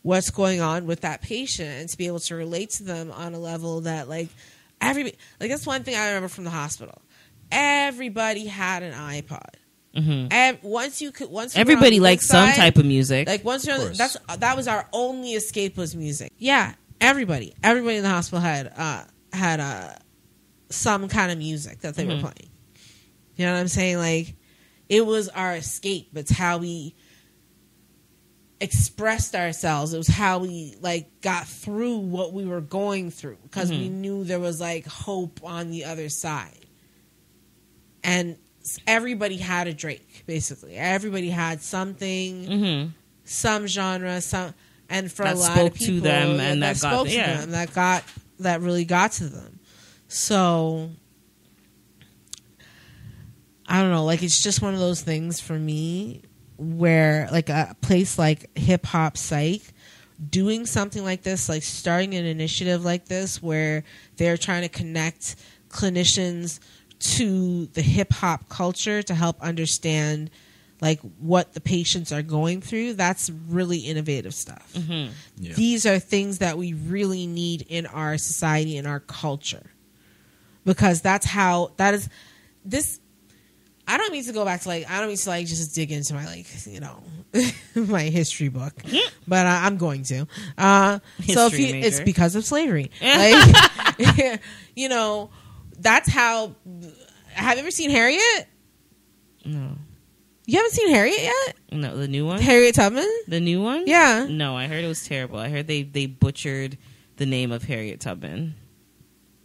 what's going on with that patient and to be able to relate to them on a level that that's one thing I remember from the hospital. Everybody had an iPod. Everybody likes some type of music. Like once you're that was our only escape was music. Yeah, everybody in the hospital had some kind of music that they were playing. You know what I'm saying? Like it was our escape. It's how we expressed ourselves. It was how we got through what we were going through, because we knew there was hope on the other side. And everybody had a Drake, basically. Everybody had something, some genre, and for a lot of people, to them, and that spoke to them, that really got to them. So I don't know, it's just one of those things for me where a place like Hip Hop Psych doing something like this, like starting an initiative like this where they're trying to connect clinicians to the hip hop culture to help understand like what the patients are going through, that's really innovative stuff. Mm-hmm. Yeah. These are things that we really need in our society, in our culture, because that is this. I don't mean to go back to I don't mean to just dig into my my history book, but I'm going to. So it's because of slavery. That's how. Have you ever seen Harriet? No. You haven't seen Harriet yet? No, the new one? Harriet Tubman? The new one? Yeah. No, I heard it was terrible. I heard they butchered the name of Harriet Tubman.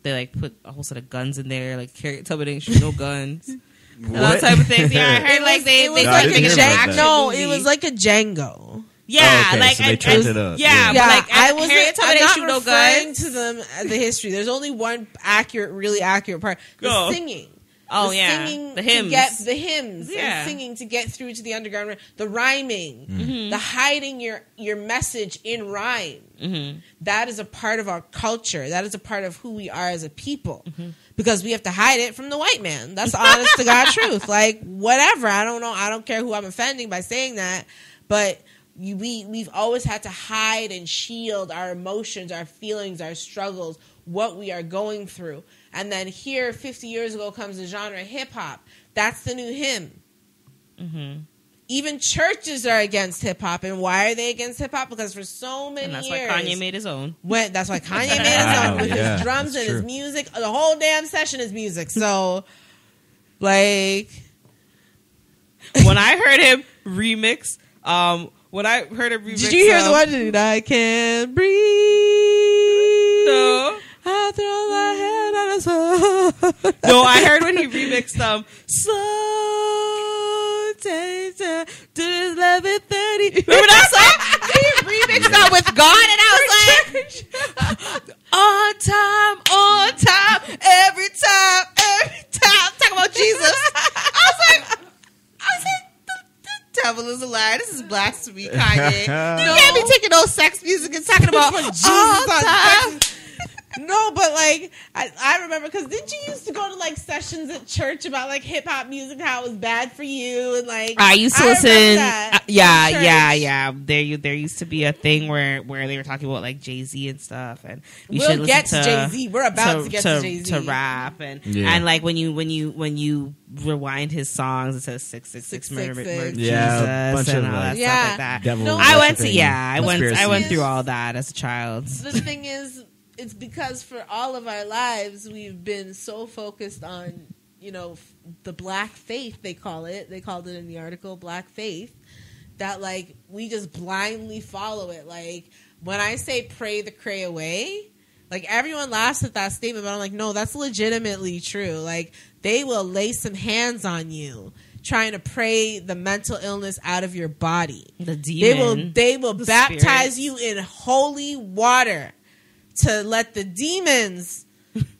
They put a whole set of guns in there, Harriet Tubman ain't shoot no guns. And all type of things. Yeah, I heard it was like a Django. Yeah, oh, okay. So they turned it up. Yeah, but Harriet Tubman ain't shoot no guns. To them the history. There's only one really accurate part. The singing. Oh, singing the hymns. The hymns. And singing to get through to the underground. The rhyming. Mm-hmm. The hiding your message in rhyme. Mm-hmm. That is a part of our culture. That is a part of who we are as a people. Mm-hmm. Because we have to hide it from the white man. That's the honest to God truth. Whatever. I don't know. I don't care who I'm offending by saying that. But we've always had to hide and shield our emotions, our feelings, our struggles, what we are going through. And then here, 50 years ago, comes the genre hip-hop. That's the new hymn. Mm-hmm. Even churches are against hip-hop. And why are they against hip-hop? Because for so many years... And that's why Kanye made his own. That's why Kanye made his own. With his drums and his music. The whole damn session is music. So, When I heard him remix... Did you hear the one? And I can't breathe. No. I throw my head on a soul. No, I heard when he remixed Slow Taste to 11:30. Remember that song? He remixed that with God, and I was on time, every time. Talking about Jesus. I was like, the devil is a liar. This is blasphemy, Kanye. You can't be taking no sex music and talking about Jesus all time. No, but I remember, because didn't you used to go to sessions at church about hip hop music, how it was bad for you, and I used to listen. Yeah. There used to be a thing where they were talking about Jay-Z and stuff, and we'll get to Jay-Z. We're about to get to Jay-Z to rap, and when you rewind his songs, it says 666 murder Jesus bunch and of all that stuff like that. I went through all that as a child. The thing is, it's because for all of our lives we've been so focused on, the black faith, they call it. They called it in the article, black faith, that we just blindly follow it. When I say pray the cray away, everyone laughs at that statement, but I'm like, no, that's legitimately true. They will lay some hands on you trying to pray the mental illness out of your body. The demon. They will baptize you in holy water to let the demons,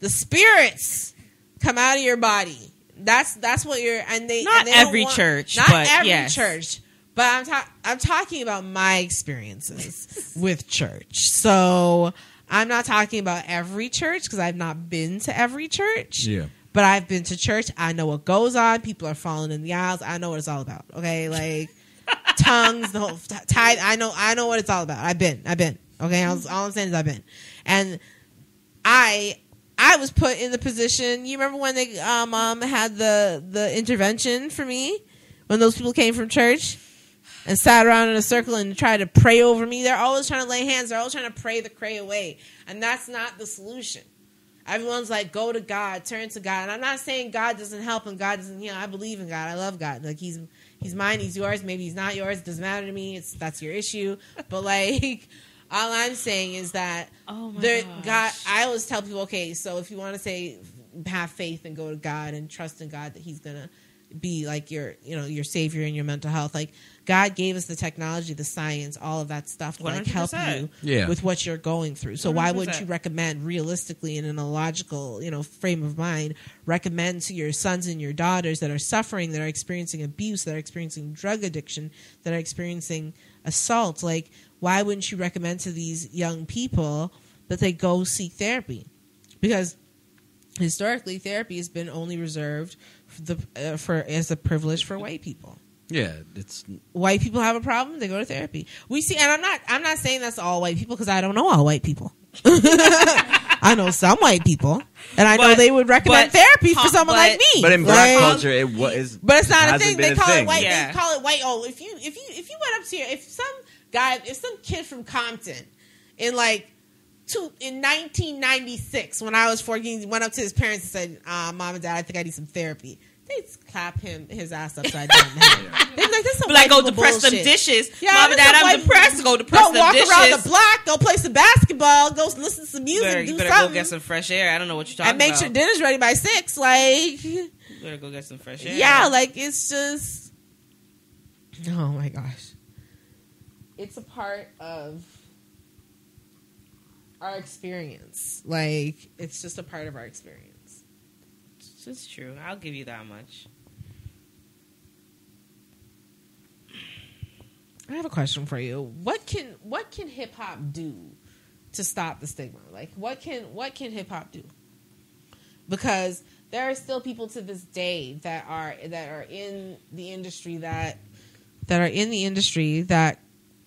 the spirits, come out of your body. That's what you're. And they not and they every don't want, church, not but every yes. church. But I'm talking about my experiences with church. So I'm not talking about every church because I've not been to every church. Yeah. But I've been to church. I know what goes on. People are falling in the aisles. I know what it's all about. Okay, tongues, the whole tithe. I know what it's all about. I've been. Okay, all I'm saying is I've been. And I was put in the position. You remember when they had the intervention for me, when those people came from church and sat around in a circle and tried to pray over me? They're always trying to lay hands. They're always trying to pray the cray away, and that's not the solution. Everyone's go to God, turn to God. And I'm not saying God doesn't help and God doesn't. I believe in God. I love God. He's mine. He's yours. Maybe he's not yours. It doesn't matter to me. That's your issue. But all I'm saying is that God. I always tell people, okay, so if you want to say have faith and go to God and trust in God that He's gonna be like your savior in your mental health. Like God gave us the technology, the science, all of that stuff to like help 100%. you with what you're going through. So why wouldn't 100%. you recommend realistically and in a logical, frame of mind, recommend to your sons and your daughters that are suffering, that are experiencing abuse, that are experiencing drug addiction, that are experiencing assault? Like, why wouldn't you recommend to these young people that they go seek therapy? Because historically, therapy has been only reserved as a privilege for white people. Yeah, it's White people have a problem, they go to therapy. We see, and I'm not saying that's all white people because I don't know all white people. I know some white people, and I know they would recommend therapy for someone like me. but in black culture, it was. But it's not a hasn't thing. been They a call thing. it white. Yeah. They call it white. Oh, if you went up to if some kid from Compton in in 1996 when I was 14 went up to his parents and said, "Mom and Dad, I think I need some therapy." They'd clap his ass upside down. They'd be like, "This is some white go people depress them bullshit." dishes. Yeah, Mom and this Dad, some I'm white- depressed. Go depress Go them walk dishes. around the block. Go play some basketball. Go listen to some music. You do better something. go get some fresh air. I don't know what you're talking and make about. sure dinner's ready by 6. Like, You better go get some fresh air. yeah, like it's just. Oh my gosh. It's a part of our experience. Like, it's just a part of our experience. It's true. I'll give you that much. I have a question for you. What can hip hop do to stop the stigma? Like, what can hip hop do? Because there are still people to this day that are in the industry that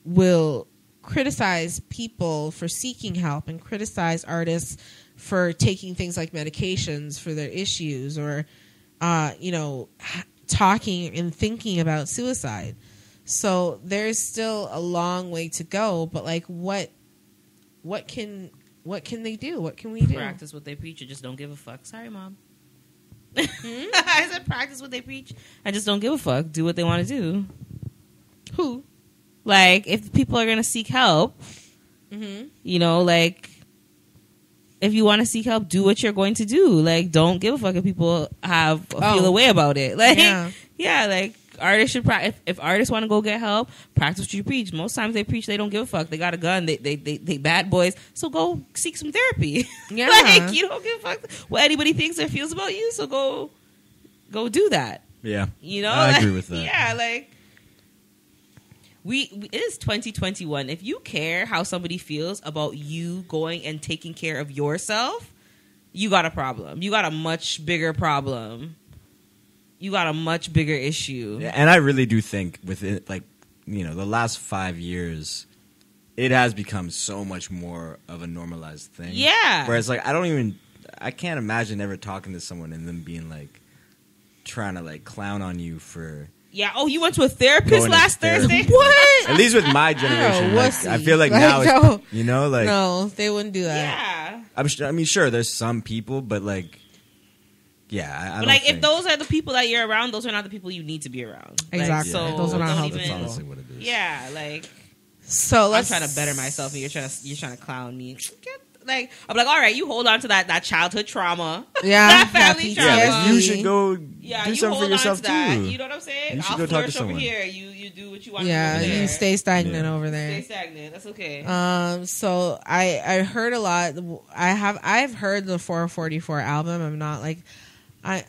will criticize people for seeking help and criticize artists for taking things like medications for their issues or talking and thinking about suicide. So there's still a long way to go, but like what can they do? What can we do? Practice what they preach or just don't give a fuck. Sorry, Mom. I said practice what they preach. I just don't give a fuck. Do what they want to do. Who? Like, if people are going to seek help, like, if you want to seek help, do what you're going to do. Like, don't give a fuck if people feel a way about it. Like, yeah, like, artists should practice. If artists want to go get help, practice what you preach. Most times they preach they don't give a fuck. They got a gun. They bad boys. So go seek some therapy. Yeah. Like, you don't give a fuck what anybody thinks or feels about you. So go do that. Yeah, I agree with that. Yeah, like it is 2021. If you care how somebody feels about you going and taking care of yourself, you got a problem. You got a much bigger problem. You got a much bigger issue. Yeah, and I really do think within the last 5 years, it has become so much more of a normalized thing. Yeah. Whereas I can't imagine ever talking to someone and them being like trying to like clown on you for. Yeah. Oh, you went to a therapist Going to last therapy. Thursday? What? At least with my generation, wussy. I feel like Like, now, no. it's, No, they wouldn't do that. Yeah. I mean, sure, there's some people, but like, yeah, I But don't like, think, if those are the people that you're around, those are not the people you need to be around. Exactly. Like, so Those are not don't healthy that's people. honestly what it is. Yeah, like So I'm let's trying to better myself, and you're trying to clown me. I'm like, all right, you hold on to that childhood trauma, Yeah, that family yeah, trauma. Yeah, PTSD. but you should go Yeah, do you something hold for yourself on to that. too. You know what I'm saying? You should I'll go talk to flourish over someone. here. You do what you want. Yeah, to do over you there. stay stagnant Yeah. over there. Stay stagnant. That's okay. So I heard a lot. I've heard the 444 album. I'm not like I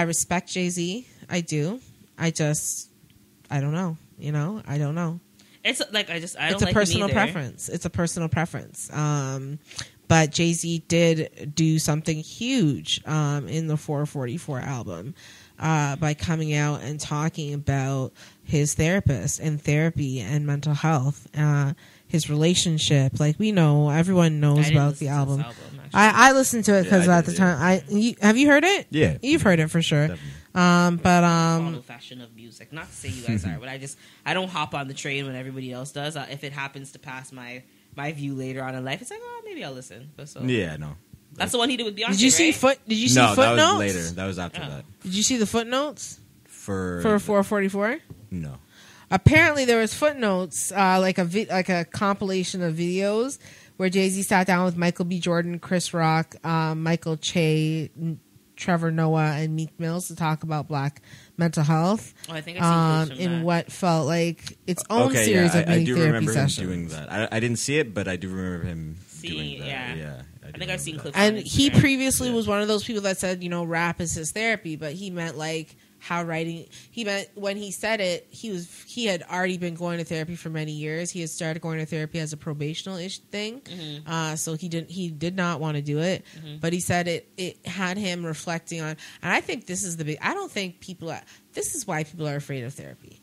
respect Jay-Z. I do. I don't know. I don't know. It's like I don't It's like a him personal either. preference. It's a personal preference. But Jay-Z did do something huge in the 444 album by coming out and talking about his therapist and therapy and mental health, his relationship. Like, we know, everyone knows I didn't about listen the to album. this actually. I listened to it because Yeah, I at the did, time, have you heard it? Yeah. You've heard it for sure. Definitely. Follow fashion of music. Not to say you guys are, but I don't hop on the train when everybody else does. If it happens to pass my view later on in life, it's like, oh, maybe I'll listen. But so Yeah, no. that's the one he did with Beyonce. Did you see right? Did you see No, that footnotes? was later. That was after Oh. that. Did you see the footnotes For for 444? no. Apparently, there was footnotes, like a compilation of videos where Jay-Z sat down with Michael B. Jordan, Chris Rock, Michael Che, Trevor Noah and Meek Mills to talk about Black mental health. Oh, I think I've seen clips from in that. what felt like its own Okay, series yeah, of I mini do therapy remember sessions. him doing that. I didn't see it, but I do remember him doing that. yeah. Yeah, I think I've seen clips. And on he Instagram. previously Yeah. was one of those people that said, rap is his therapy, but he meant like how writing. He meant when he said it, he had already been going to therapy for many years. He had started going to therapy as a probational ish thing, so he did not want to do it. But he said it had him reflecting on, and I think this is the big. I don't think this is why people are afraid of therapy,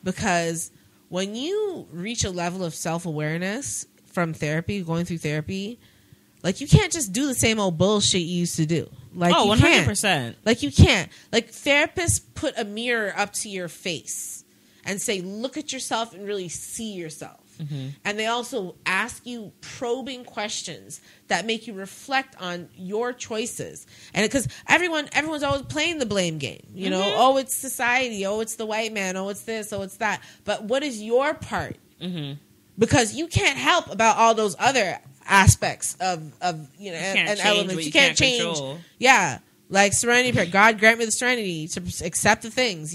because when you reach a level of self-awareness from therapy, going through therapy, like you can't just do the same old bullshit you used to do. Like, Oh, you can't. 100%. Like, you can't. Like, therapists put a mirror up to your face and say, look at yourself and really see yourself. And they also ask you probing questions that make you reflect on your choices. And because everyone's always playing the blame game. You know, oh, it's society. Oh, it's the white man. Oh, it's this. Oh, it's that. But what is your part? Because you can't help about all those other aspects of and change elements. what You you can't can't change. control. Yeah, like serenity prayer. God grant me the serenity to accept the things.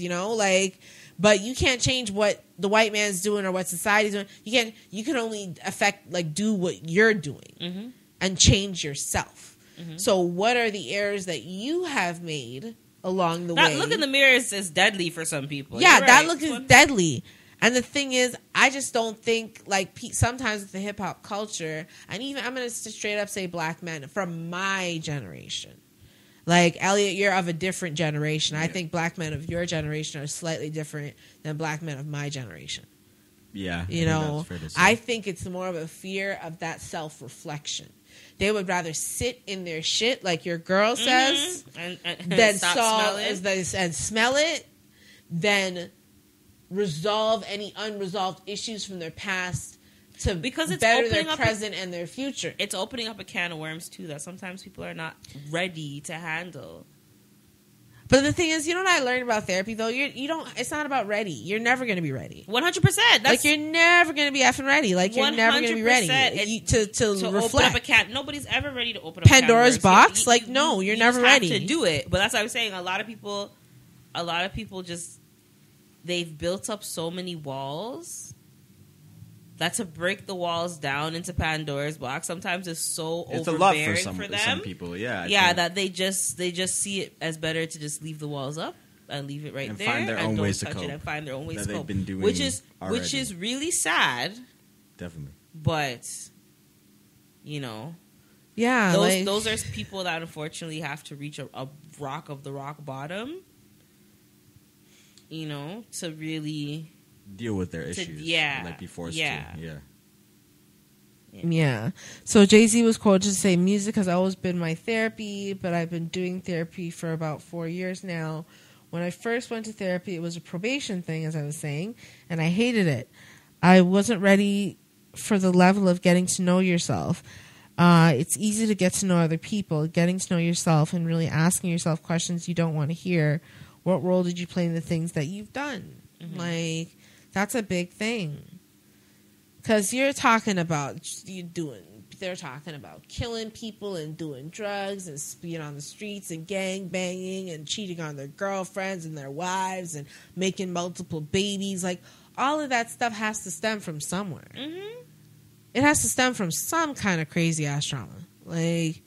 But you can't change what the white man's doing or what society's doing. You can only do what you're doing and change yourself. So what are the errors that you have made along the way? That look in the mirror is deadly for some people. Yeah, You're that right. look is deadly. And the thing is, I just don't think, sometimes with the hip-hop culture, and even, I'm going to straight up say black men from my generation. Like, Elliot, you're of a different generation. I think black men of your generation are slightly different than black men of my generation. Yeah, I think it's more of a fear of that self-reflection. They would rather sit in their shit, like your girl says, and than stop and smell it, than resolve any unresolved issues from their past to because it's better opening their up present and their future. It's opening up a can of worms too that sometimes people are not ready to handle. But the thing is, you know what I learned about therapy though? You don't. It's not about ready. You're never going to be ready. 100%. Like you're never going to be effing ready. Like you're never going to be ready to open reflect. up a can. Nobody's ever ready to open up Pandora's a can of worms. box. No, you're never just ready have to do it. But that's what I'm saying. A lot of people just they've built up so many walls that to break the walls down into Pandora's box sometimes is so it's a lot overbearing for them. some people. Yeah, that they just see it as better to just leave the walls up and leave it right and there find their own don't ways to touch cope. it and find their own ways that to they've cope, been doing which is already. really sad. Definitely, but Yeah, those are people that unfortunately have to reach a rock of the rock bottom. To really deal with their issues. Be forced to. Yeah. So Jay-Z was quoted to say, music has always been my therapy, but I've been doing therapy for about 4 years now. When I first went to therapy, it was a probation thing, as I was saying, and I hated it. I wasn't ready for the level of getting to know yourself. It's easy to get to know other people, getting to know yourself and really asking yourself questions you don't want to hear. What role did you play in the things that you've done? That's a big thing. Because they're talking about killing people and doing drugs and being on the streets and gang banging and cheating on their girlfriends and their wives and making multiple babies. Like, all of that stuff has to stem from somewhere. It has to stem from some kind of crazy ass trauma. Like,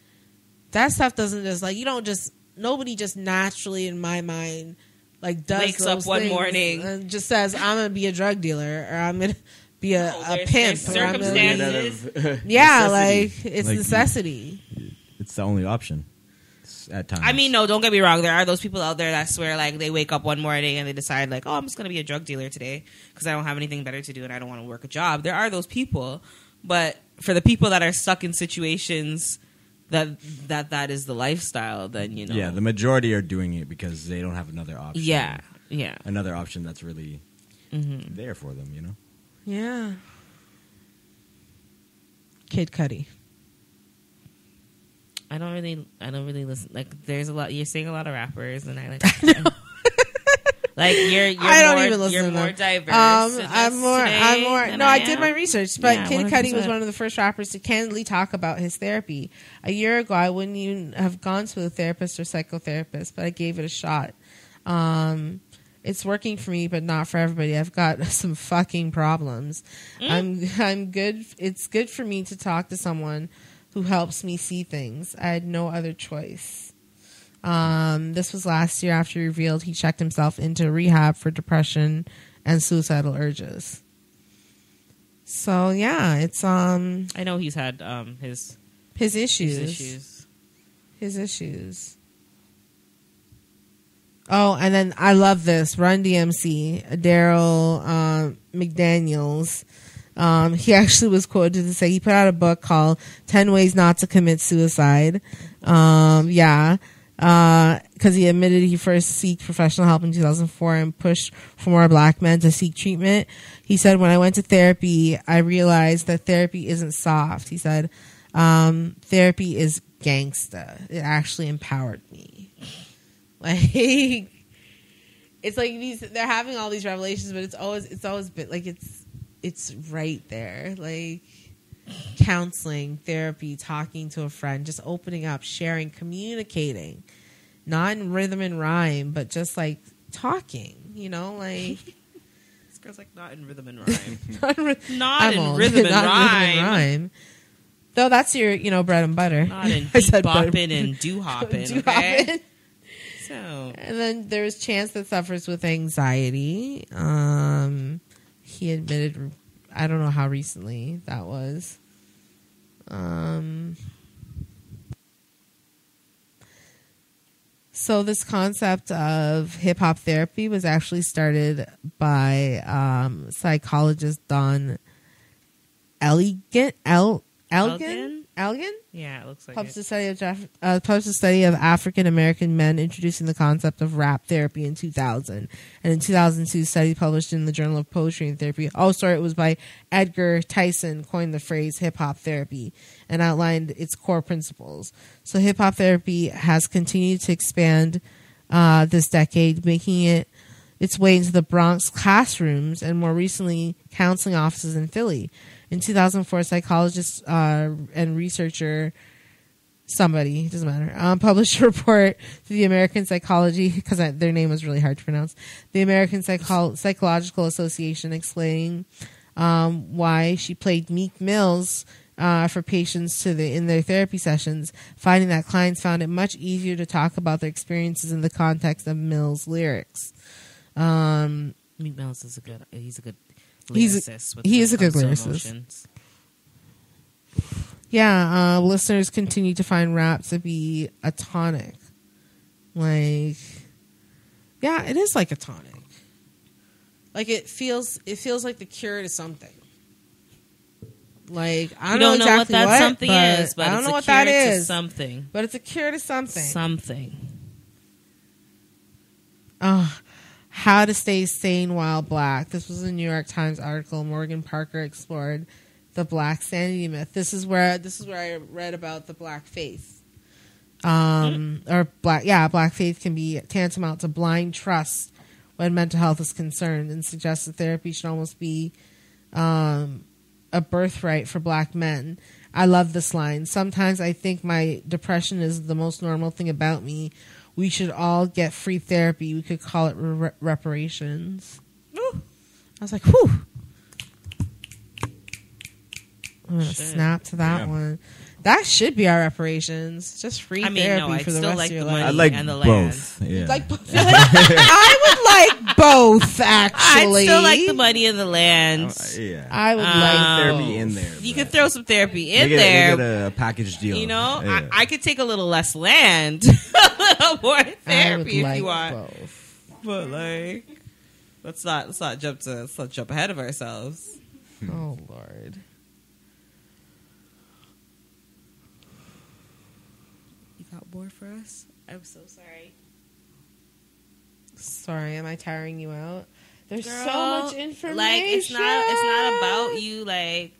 that stuff doesn't just, nobody just naturally, in my mind, does wakes up one morning and just says, I'm going to be a drug dealer or I'm going to be a pimp. Circumstances. It's necessity. It's the only option at times. I mean, no, don't get me wrong. There are those people out there that swear they wake up one morning and they decide I'm just going to be a drug dealer today because I don't have anything better to do and I don't want to work a job. There are those people. But for the people that are stuck in situations that is the lifestyle, then Yeah, the majority are doing it because they don't have another option. Yeah. Another option that's really there for them, Yeah. Kid Cudi. I don't really listen. There's a lot. You're seeing a lot of rappers, and I like. Like you're I don't more, even listen you're to more them. diverse. I'm more. than No, I did am. my research, but Yeah, Kid Cudi was 100%. one of the first rappers to candidly talk about his therapy. A year ago, I wouldn't even have gone to a therapist or psychotherapist, but I gave it a shot. It's working for me, but not for everybody. I've got some fucking problems. I'm good. It's good for me to talk to someone who helps me see things. I had no other choice. This was last year after he revealed he checked himself into rehab for depression and suicidal urges. So yeah, it's I know he's had his issues. His issues. Oh, and then I love this. Run DMC, Daryl McDaniels. He actually was quoted to say he put out a book called 10 Ways Not to Commit Suicide. Because he admitted he first sought professional help in 2004 and pushed for more black men to seek treatment. He said, when I went to therapy, I realized that therapy isn't soft. He said, therapy is gangsta. It actually empowered me. Like, it's like they're having all these revelations, but it's always been like it's right there. Like counseling, therapy, talking to a friend, just opening up, sharing, communicating, not in rhythm and rhyme, but just like talking, like This girl's like not in rhythm and rhyme. not in rhythm and rhyme. Though that's your, bread and butter. Not in I beat said bopping and do hopping. Doo-hopping. Okay. So And then there's Chance that suffers with anxiety. He admitted, I don't know how recently that was. So this concept of hip hop therapy was actually started by psychologist Don Elgin. Elgin? yeah, it looks like Published it. a study of African American men introducing the concept of rap therapy in 2000, and in 2002, a study published in the Journal of Poetry and Therapy. Oh, sorry, it was by Edgar Tyson, coined the phrase hip hop therapy and outlined its core principles. So, hip hop therapy has continued to expand this decade, making it its way into the Bronx classrooms and more recently counseling offices in Philly. In 2004, psychologist and researcher, somebody, it doesn't matter, published a report to the American Psychology, because their name was really hard to pronounce, the American Psychological Association, explaining why she played Meek Mills for patients in their therapy sessions, finding that clients found it much easier to talk about their experiences in the context of Mills' lyrics. Meek Mills is he's a good lyricist. He is a good lyricist. Emotions. Yeah, listeners continue to find rap to be a tonic. Like, yeah, it is like a tonic. Like it feels like the cure to something. Like I don't know what that something is, but I don't it's know a what cure that to is. something. But it's a cure to something. Something. How to stay sane while black. This was a New York Times article. Morgan Parker explored the black sanity myth. This is where I read about the black faith. Black faith can be tantamount to blind trust when mental health is concerned, and suggests that therapy should almost be a birthright for black men. I love this line. Sometimes I think my depression is the most normal thing about me. We should all get free therapy. We could call it reparations. Ooh. I was like, whew. I'm going to snap to that one. That should be our reparations. Just free therapy for the rest of your life. I like and the both. land. Yeah. Like both. I would like both, actually. I'd still like the money and the land. Yeah. I would like therapy both. in there. You but could throw some therapy in make there. it a package deal. Yeah. I could take a little less land, a little more I would therapy if like you want. both. But like, let's not jump ahead of ourselves. Oh, Lord. You got more for us? I'm so sorry. Sorry, am I tiring you out? There's Girl, so much information. Like it's not about you. Like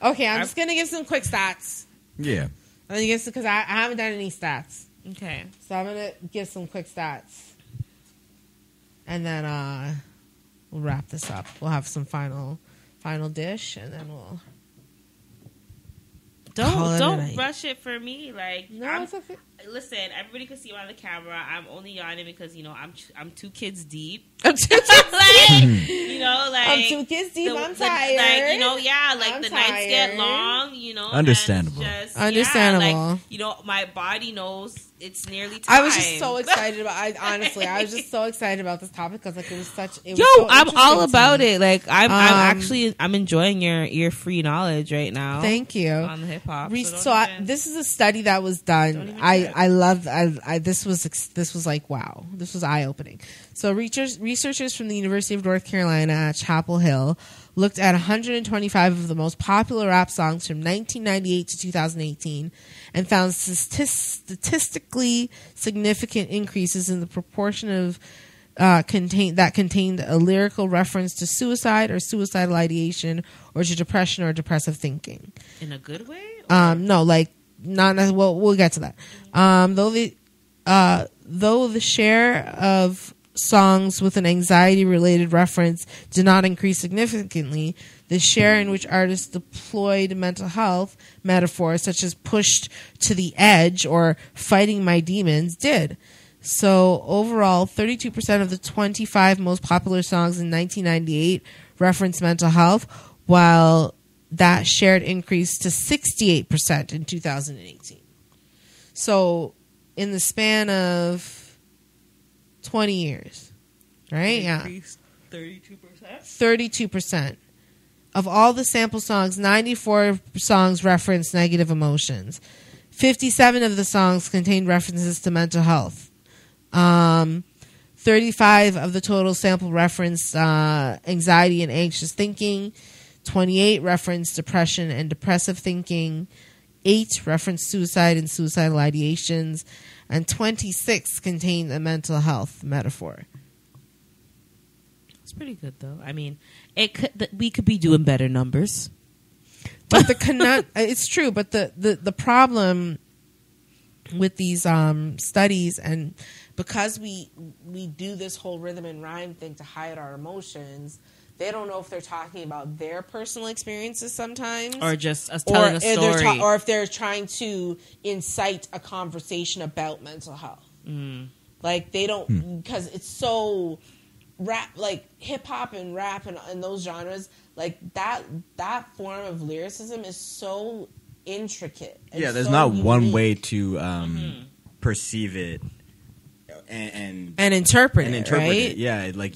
okay, I'm just gonna give some quick stats. Yeah. I'm gonna give some because I haven't done any stats, okay, so I'm gonna give some quick stats. and then we'll wrap this up. We'll have some final dish, and then we'll. Don't rush it for me. Like, No, it's okay. Listen, everybody can see me on the camera. I'm only yawning because I'm 2 kids deep. I'm too Like, I'm 2 kids deep. I'm tired. Like, I'm the nights get tired. long. Understandable. and it's just, Understandable. my body knows it's nearly time. I was just so excited about. I was just so excited about this topic because like it was so I'm all interesting about to me. it. Like, I'm enjoying your free knowledge right now. Thank you. On the hip hop. This is a study that was done. I love. This was like wow. This was eye opening. So researchers from the University of North Carolina at Chapel Hill looked at 125 of the most popular rap songs from 1998 to 2018 and found statistically significant increases in the proportion of contained a lyrical reference to suicide or suicidal ideation or to depression or depressive thinking. In a good way? No, like not. Well, we'll get to that. Though the share of songs with an anxiety-related reference did not increase significantly, the share in which artists deployed mental health metaphors such as pushed to the edge or fighting my demons did. So overall, 32% of the 25 most popular songs in 1998 referenced mental health, while that shared increased to 68% in 2018. So in the span of 20 years, right? Increased 32%? 32%. Of all the sample songs, 94 songs referenced negative emotions. 57 of the songs contained references to mental health. 35 of the total sample referenced anxiety and anxious thinking. 28 referenced depression and depressive thinking. 8 referenced suicide and suicidal ideations. And 26 contained a mental health metaphor. It's pretty good, though. I mean, we could be doing better numbers. But it's true. But the problem with these studies, and because we do this whole rhythm and rhyme thing to hide our emotions, they don't know if they're talking about their personal experiences sometimes, or just us telling a story, or if they're trying to incite a conversation about mental health. Like they don't, because it's so rap, like hip hop and rap and those genres, like that form of lyricism is so intricate. Yeah, there's so not unique. one way to perceive it and interpret it, right? it. Yeah, like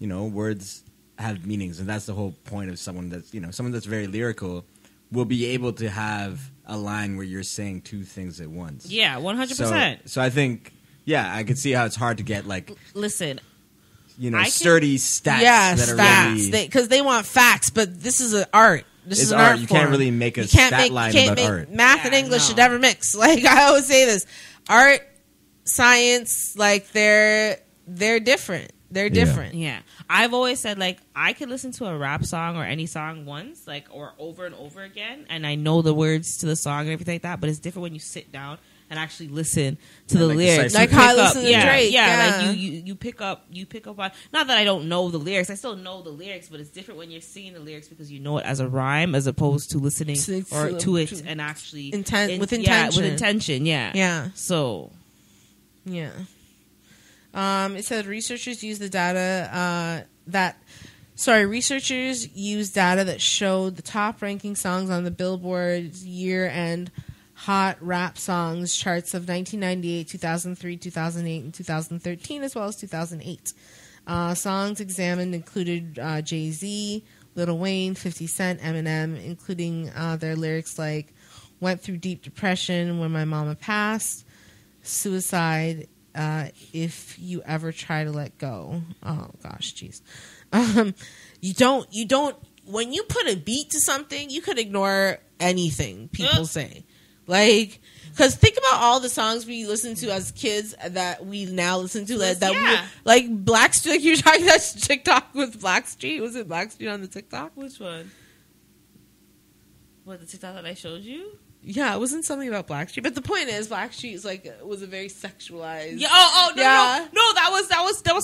words have meanings, and that's the whole point of someone that's very lyrical will be able to have a line where you're saying 2 things at once. Yeah, 100%. So I think, I could see how it's hard to get listen. Sturdy stats. Yes, that are facts. really, Because they want facts, but this is an art. This is an art. You form. can't really make a stat line about art. Math and English should never mix. Like I always say this, art, science, like they're different. They're different. Yeah. I've always said, like, I could listen to a rap song or any song once, like, or over and over again, and I know the words to the song and everything like that, but it's different when you sit down and actually listen to the lyrics. Like how I listen to Drake. Yeah, like you pick up on, not that I don't know the lyrics, I still know the lyrics, but it's different when you're singing the lyrics because you know it as a rhyme as opposed to listening to it and actually with intention. With intention, yeah. Yeah. So, yeah. It said researchers use data that showed the top ranking songs on the Billboard's year-end Hot Rap Songs charts of 1998, 2003, 2008, and 2013, as well as 2008. Songs examined included Jay-Z, Lil Wayne, 50 Cent, Eminem, including their lyrics like "Went through deep depression when my mama passed," "Suicide," "If you ever try to let go." Oh gosh, jeez. You don't. When you put a beat to something, you could ignore anything people say. Like, because think about all the songs we listened to as kids that we now listen to. We, like Blackstreet. Like you were talking about TikTok with Blackstreet. Was it Blackstreet on the TikTok? Which one? What, the TikTok that I showed you? Yeah, it wasn't something about Blackstreet, but the point is, Blackstreet is like was a very sexualized. Yeah. No, Yeah. no. That was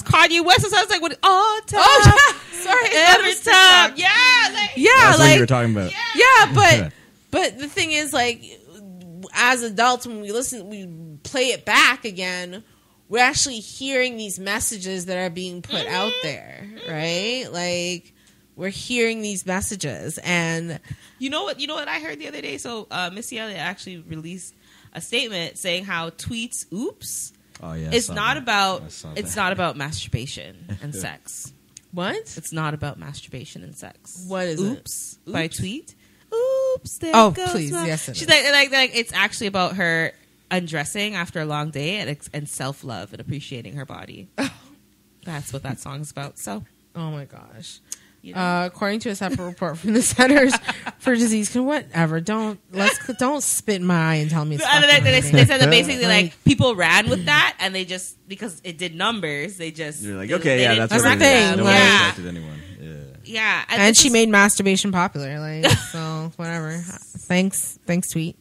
Kanye West. So I was like, what? Oh, time. Sorry, Every time. Yeah. Yeah, That's what like you were talking about. yeah, but the thing is, like, as adults, when we play it back again, we're actually hearing these messages that are being put out there, right? Like, we're hearing these messages, and You know what I heard the other day? So Missy Elliott actually released a statement saying how tweets, oops, Oh yeah, it's not about masturbation and Yeah. sex. what? It's not about masturbation and sex. What is oops it? by Oops. tweet? Oops, there Oh, goes please, my- yes, it She's is. like it's actually about her undressing after a long day and self love and appreciating her body. That's what that song's about. So, Oh my gosh. you know. According to a separate report from the Centers for Disease whatever, don't spit in my eye and tell me it's And fucking then they hurting. said that basically Like- like people ran with that and they just because it did numbers they just You're like, they- okay, they yeah, didn't that's the what it correct is. thing, No them. one like- expected anyone. Yeah. yeah and this she is- made masturbation popular. Like, so whatever. Thanks, tweet.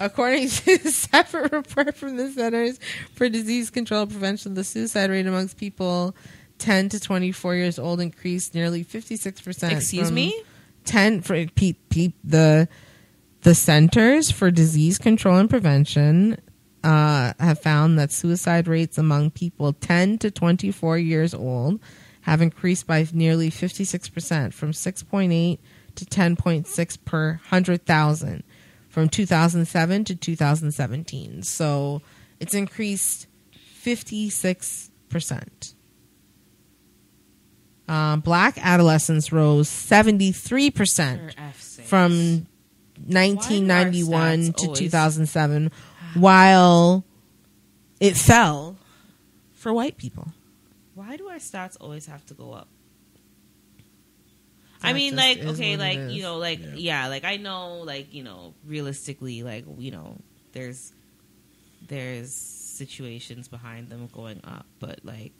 According to a separate report from the Centers for Disease Control and Prevention, the suicide rate amongst people 10 to 24 years old increased nearly 56%. Excuse from me? 10 for the Centers for Disease Control and Prevention have found that suicide rates among people 10 to 24 years old have increased by nearly 56%, from 6.8 to 10.6 per 100,000 from 2007 to 2017. So it's increased 56%. Black adolescents rose 73% For F's sakes. from Why 1991 do our to stats always- 2007, while it fell for white people. Why do our stats always have to go up? That I mean, just like, is okay, what it like, is. you know, like, Yeah. yeah, like, I know, like, you know, realistically, like, you know, there's situations behind them going up, but, like,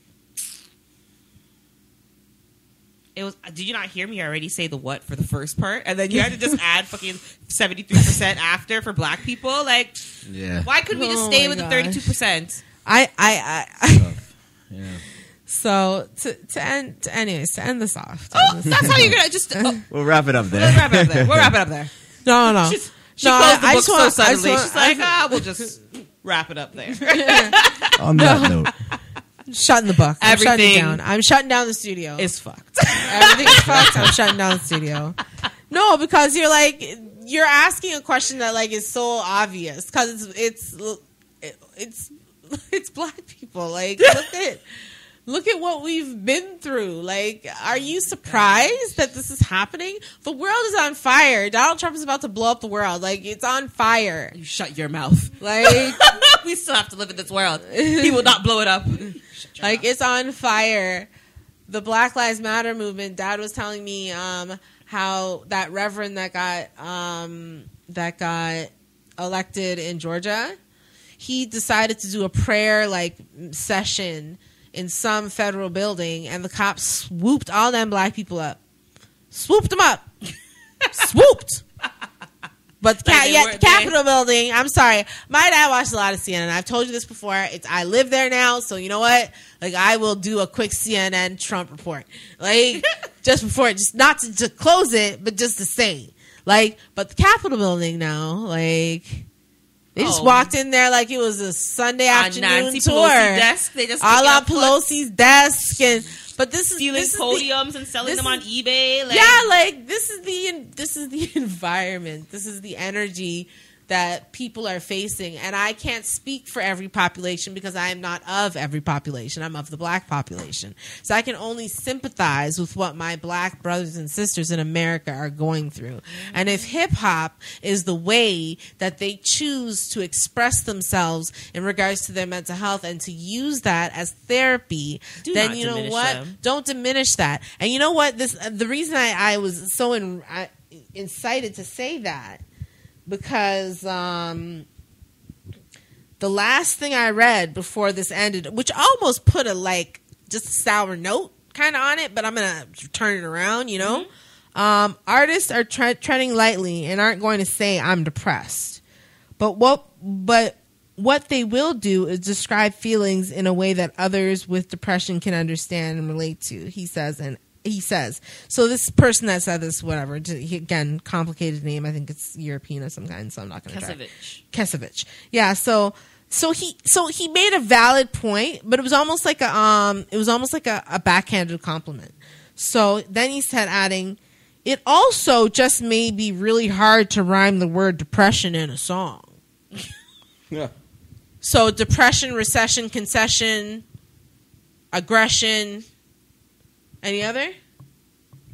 it was, did you not hear me already say the what for the first part? And then you had to just add fucking 73% after for black people? Like, Yeah. why couldn't we just Oh stay my with gosh. the 32%? I Tough. Yeah. so to end this off. Oh, that's how you're gonna just, oh, We'll wrap it up there. we'll wrap it up there. We'll wrap it up there. No. She No, closed the I book just so want- suddenly. I just She's want- like, we'll just wrap it up there. On that note, Shutting the book. I'm shutting it Everything down. I'm shutting down the studio. It's fucked. Everything's fucked. I'm shutting down the studio. No, because you're asking a question that like is so obvious because it's black people. Like look at what we've been through. Like, are you surprised that this is happening? The world is on fire. Donald Trump is about to blow up the world. Like, it's on fire. You shut your mouth. Like, We still have to live in this world. He will not blow it up. like it's on fire. The Black Lives Matter movement. Dad was telling me how that reverend that got elected in Georgia, he decided to do a prayer like session in some federal building, and the cops swooped all them black people up, swooped them up, swooped. But the Capitol building, I'm sorry. My dad watched a lot of CNN. I've told you this before. I live there now, so you know what? Like, I will do a quick CNN Trump report. Like, just before, just not to close it, but just to say. Like, but the Capitol building now, like, they just walked in there like it was a Sunday afternoon Nancy tour. Pelosi desk, they just All picking on up books, Pelosi's desk. But this is stealing this is podiums and selling this them on is- eBay. Like, yeah, like this is the environment. This is the energy that people are facing, and I can't speak for every population because I am not of every population. I'm of the black population, so I can only sympathize with what my black brothers and sisters in America are going through. And if hip hop is the way that they choose to express themselves in regards to their mental health and to use that as therapy, Do then not you know diminish what? them. Don't diminish that. And you know what? The reason I was so incited to say that, because the last thing I read before this ended, which almost put just a sour note kind of on it, but I'm gonna turn it around, you know. Artists are treading lightly and aren't going to say I'm depressed. But what they will do is describe feelings in a way that others with depression can understand and relate to, he says. So this person that said this, whatever, again, complicated name. I think it's European of some kind, so I'm not going to try. Kesevich. Yeah. So he made a valid point, but it was almost like a backhanded compliment. So then he said, adding, it also just may be really hard to rhyme the word depression in a song. Yeah. So depression, recession, concession, aggression. Any other?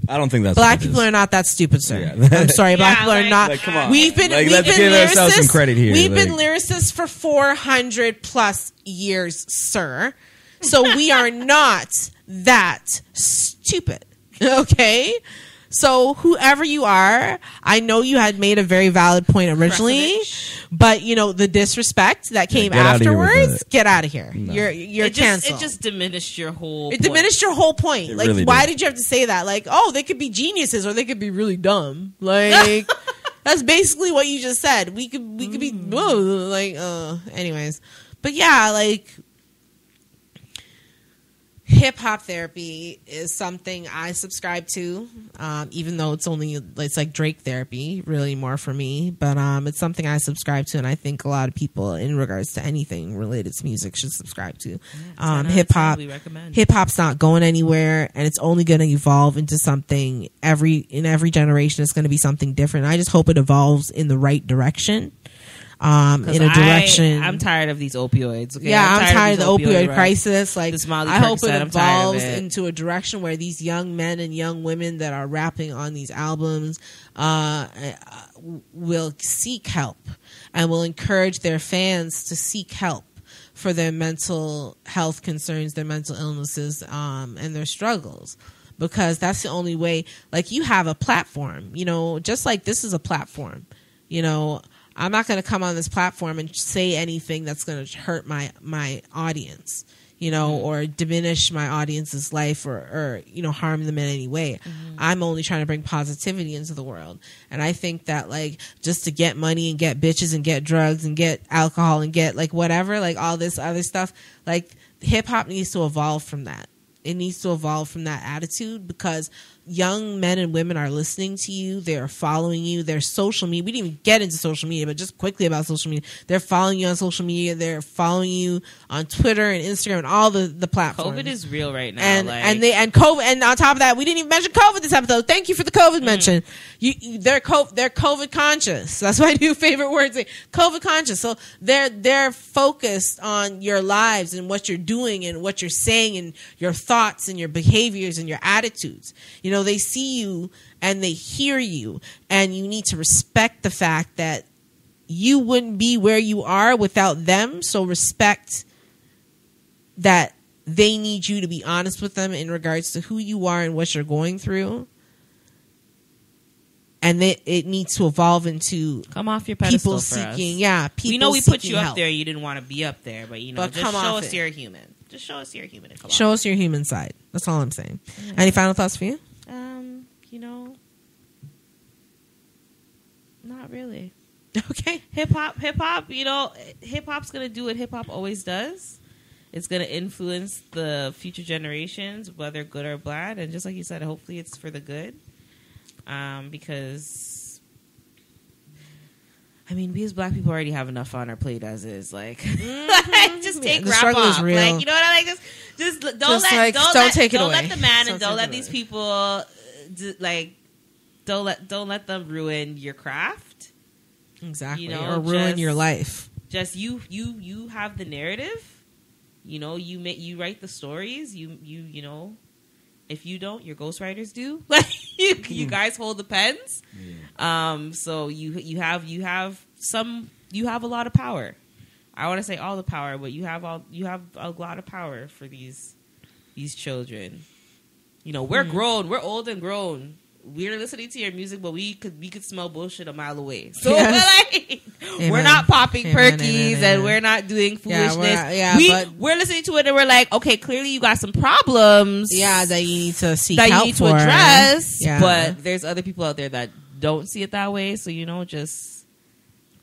I don't think that's Black what it people is. are not that stupid, sir. Yeah. I'm sorry, black people are not. Like, come on. We've been let's give ourselves some credit here. We've been lyricists for 400 plus years, sir. So we are not that stupid. Okay? So whoever you are, I know you had made a very valid point originally, but the disrespect that came afterwards, get out of here. No. You're canceled. It just diminished your whole point. Diminished your whoa point. It Like, really why did. did you have to say that? Like, oh, they could be geniuses or they could be really dumb. Like, that's basically what you just said. We could be anyways. But yeah, like, hip hop therapy is something I subscribe to, even though it's like Drake therapy, really more for me. But it's something I subscribe to, and I think a lot of people, in regards to anything related to music, should subscribe to. Hip hop, hip hop's not going anywhere, and it's only going to evolve into something. In every generation, it's going to be something different. I just hope it evolves in the right direction. In a direction. I'm tired of these opioids. Okay? Yeah, I'm tired of the opioid crisis. Like, I hope it evolves into a direction where these young men and young women that are rapping on these albums will seek help and will encourage their fans to seek help for their mental health concerns, their mental illnesses, and their struggles. Because that's the only way. Like, you have a platform, just like this is a platform, I'm not going to come on this platform and say anything that's going to hurt my audience, or diminish my audience's life or harm them in any way. Mm-hmm. I'm only trying to bring positivity into the world. And I think that, like, just to get money and get bitches and get drugs and get alcohol and get, like, whatever, like, all this other stuff, like, hip hop needs to evolve from that. It needs to evolve from that attitude, because young men and women are listening to you. They're following you. Their social media. We didn't even get into social media, but just quickly about social media. They're following you on social media. They're following you on Twitter and Instagram and all the platforms. COVID is real right now. And COVID, and on top of that, we didn't even mention COVID this episode. Thank you for the COVID mention. They're COVID conscious. That's my new favorite word. COVID conscious. So they're focused on your lives and what you're doing and what you're saying and your thoughts and your behaviors and your attitudes. They see you and they hear you, and you need to respect the fact that you wouldn't be where you are without them. So respect that they need you to be honest with them in regards to who you are and what you're going through. And it needs to evolve into come off your pedestal people seeking. Yeah, people. We put you up there. You didn't want to be up there, but just show us you're human. Just show us you're human. And show us your human side. That's all I'm saying. Yeah. Any final thoughts for you? Not really. Okay. Hip hop, hip hop's going to do what hip hop always does. It's going to influence the future generations, whether good or bad. And just like you said, hopefully it's for the good. Because, we as black people already have enough on our plate as is. Like, just take rap off. Like, you know what I like? Just don't take it away. Don't let the man and don't let these people don't let them ruin your craft. Exactly. Or ruin your life. Just you have the narrative. You write the stories. You know, if you don't, your ghostwriters do. Like, you guys hold the pens. Yeah. So you have a lot of power. I want to say all the power, but you have a lot of power for these children. We're grown. We're old and grown. we're listening to your music, but we could smell bullshit a mile away. So Yes. we're not popping Amen, perkies, amen, and amen. we're not doing foolishness. but We're listening to it, and we're like, okay, clearly you got some problems. that you need to seek that you help need for. to address. Yeah. But there's other people out there that don't see it that way. So just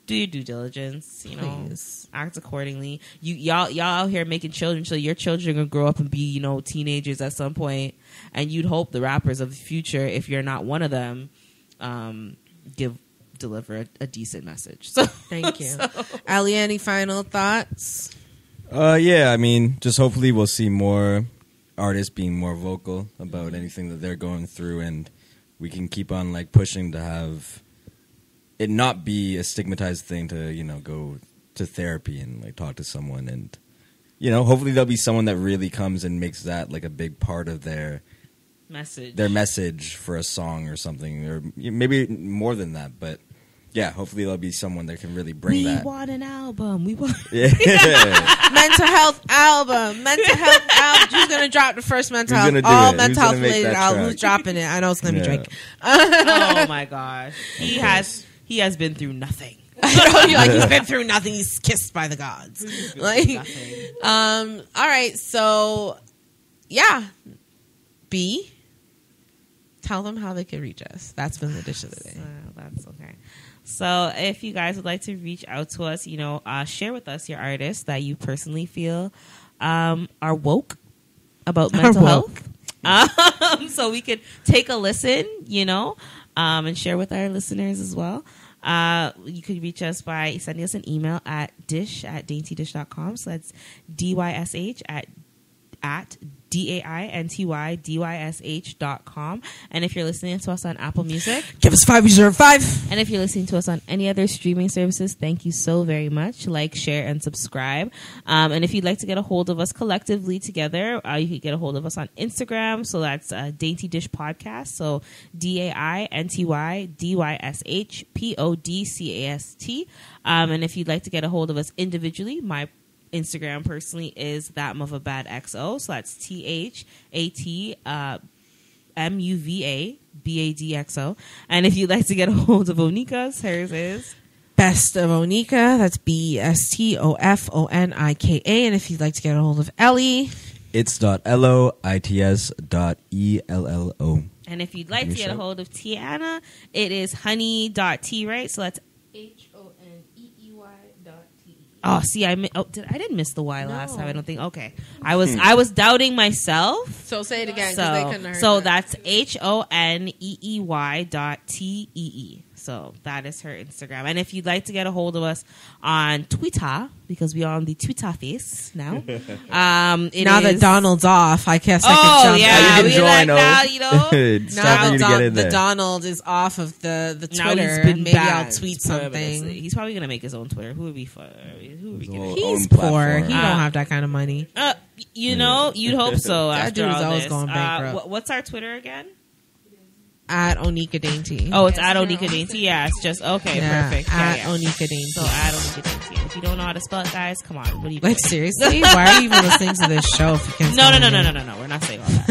do your due diligence. Please. Act accordingly. Y'all out here making children, so your children are gonna grow up and be teenagers at some point, and you'd hope the rappers of the future, if you're not one of them, deliver a decent message. So Thank you. Ali, any final thoughts? Yeah, I mean, just hopefully we'll see more artists being more vocal about anything that they're going through, and we can keep on pushing to have it not be a stigmatized thing to go to therapy and talk to someone, and hopefully there'll be someone that really comes and makes that a big part of their message for a song or something, or maybe more than that, but yeah, hopefully there'll be someone that can really bring that. We want an album. We want Mental health album. Who's gonna drop the first mental health? All mental health related album. Who's dropping it? I know it's gonna be Drake. Oh my gosh, he has been through nothing. He's been through nothing. He's kissed by the gods. All right, so yeah, B. Tell them how they can reach us. That's been the dish of the day. That's okay. So if you guys would like to reach out to us, share with us your artists that you personally feel are woke about mental health. So we could take a listen, and share with our listeners as well. You could reach us by sending us an email at dysh@daintydish.com. So that's DYSH at DAINTYDYSH.com. And if you're listening to us on Apple Music, give us 5 reserve 5. And if you're listening to us on any other streaming services, thank you so very much. Like, share, and subscribe. And if you'd like to get a hold of us collectively together, you can get a hold of us on Instagram. So that's Dainty Dish Podcast. So DAINTYDYSHPODCAST. And if you'd like to get a hold of us individually, my Instagram personally is that Muva Bad XO. So that's THATMUVABADXO. And if you'd like to get a hold of Onika's, hers is Best of Onika. That's BESTOFONIKA. And if you'd like to get a hold of Ellie, it's .LOITS.ELLO. And if you'd like to get a hold of Tiana, it is honey.t, right? So that's Oh, see, I didn't miss the Y last time. I don't think. Okay, I was doubting myself. So say it again, because they couldn't have heard so that. that's HONEEY.TEE. So that is her Instagram. And if you'd like to get a hold of us on Twitter, because we are on the Twitter face now. Now that Donald's off, I guess I can jump. Yeah, you can join now that the Donald is off of the Twitter, maybe I'll tweet something. He's probably gonna make his own Twitter. Who would be fun? He's poor. He don't have that kind of money. You'd hope so. That dude is always going bankrupt. What's our Twitter again? At Onika Dainty. Oh, it's at Onika Dainty. Yeah, it's just okay. Yeah, perfect. At yeah. Onika Dainty. So at Onika Dainty. If you don't know how to spell it, guys, come on. What are you doing? Seriously? Why are you even listening to this show if you can't No. We're not saying all that.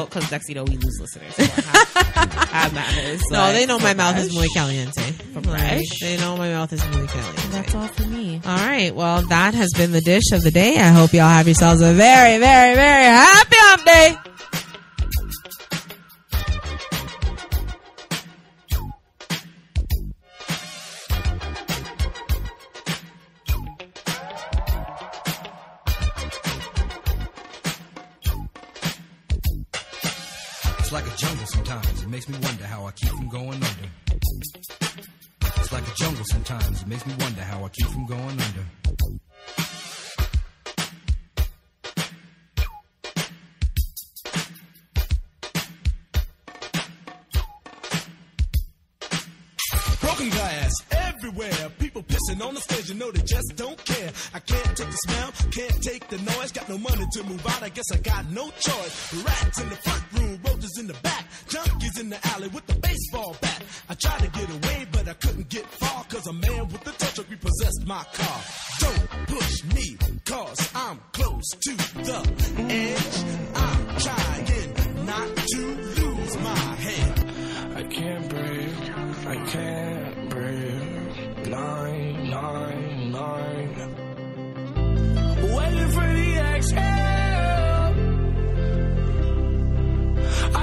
Because next, we lose listeners. So have manners. No, they know my mouth is muy caliente. They know my mouth is muy caliente. That's all for me. All right. Well, that has been the dish of the day. I hope y'all have yourselves a very, very, very happy hump day. Like a jungle sometimes, it makes me wonder how I keep from going under. It's like a jungle sometimes, it makes me wonder how I keep from going under. Broken glass everywhere, people pissing on the stage, you know they just don't care. I can't take the smell, can't take the noise, got no money to move out, I guess I got no choice. Rats in the front room, roaches in the back, junkies in the alley with the baseball bat. I tried to get away, but I couldn't get far, cause a man with the tow truck repossessed my car. Don't push me, cause I'm close to the edge. I'm trying not to lose my head.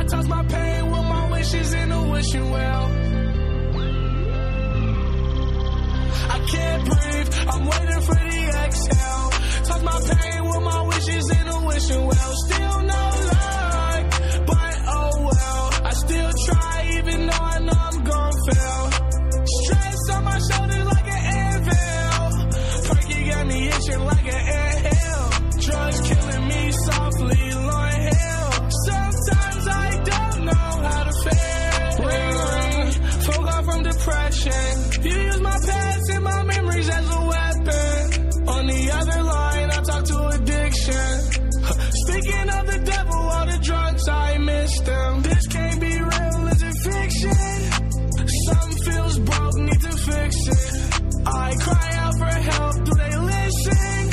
Toss my pain with my wishes in a wishing well. I can't breathe, I'm waiting for the exhale. Toss my pain with my wishes in a wishing well. Still no luck, but oh well. I still try even though I know I'm gon' fail. Stress on my shoulders like an anvil. Perky got me itching like an anthill. Drugs killing me softly, Lord hell. Sometimes I don't know how to feel. Folk off from depression. You use my past and my memories as a weapon. On the other line, I talk to addiction. Speaking of the devil, all the drugs, I miss them. This can't be real, is it fiction? Something feels broke, need to fix it. I cry out for help, do they listen?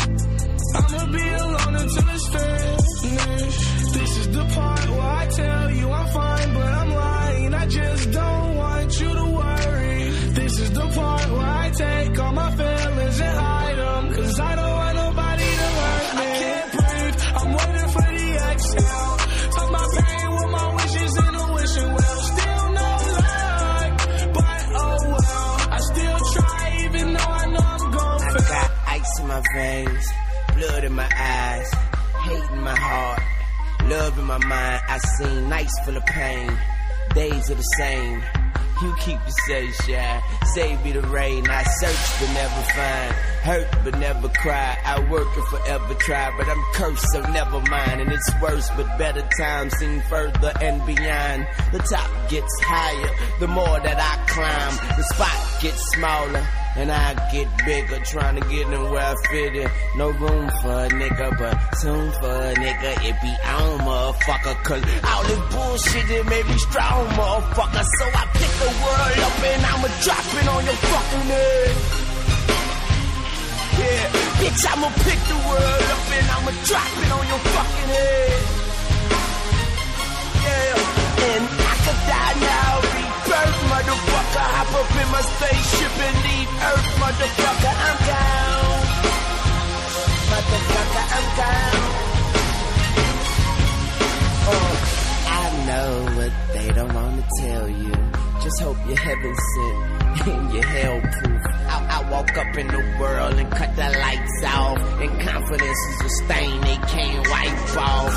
I'ma be alone until it's finished. This is the part where I tell you I'm fine, but I'm lying. I just don't want you to worry. This is the part where I take all my feelings and hide them, cause I don't want nobody to hurt me. I can't breathe, I'm waiting for the exhale. Toss my pain with my wishes in a wishing well. Still no luck, but oh well. I still try even though I know I'm gon' fail. I got ice in my veins, blood in my eyes, hate in my heart, love in my mind. I seen nights full of pain, days are the same. You keep yourself shy, save me the rain. I search but never find, hurt but never cry. I work and forever try, but I'm cursed, so never mind. And it's worse, but better times seem further and beyond. The top gets higher, the more that I climb. The spot gets smaller, and I get bigger, trying to get in where I fit in. No room for a nigga, but soon for a nigga, it be on, motherfucker. Cause all this bullshit, it made me strong, motherfucker. So I pick the world up and I'ma drop it on your fucking head. Yeah, bitch, I'ma pick the world up and I'ma drop it on your fucking head. Yeah, and I could die now, rebirth, motherfucker. Hop up in my spaceship and leave Earth, motherfucker. I'm down, motherfucker. I'm down. I know what they don't wanna tell you. Just hope you're heaven sent and you're hell proof. I walk up in the world and cut the lights off, and confidence is a stain they can't wipe off.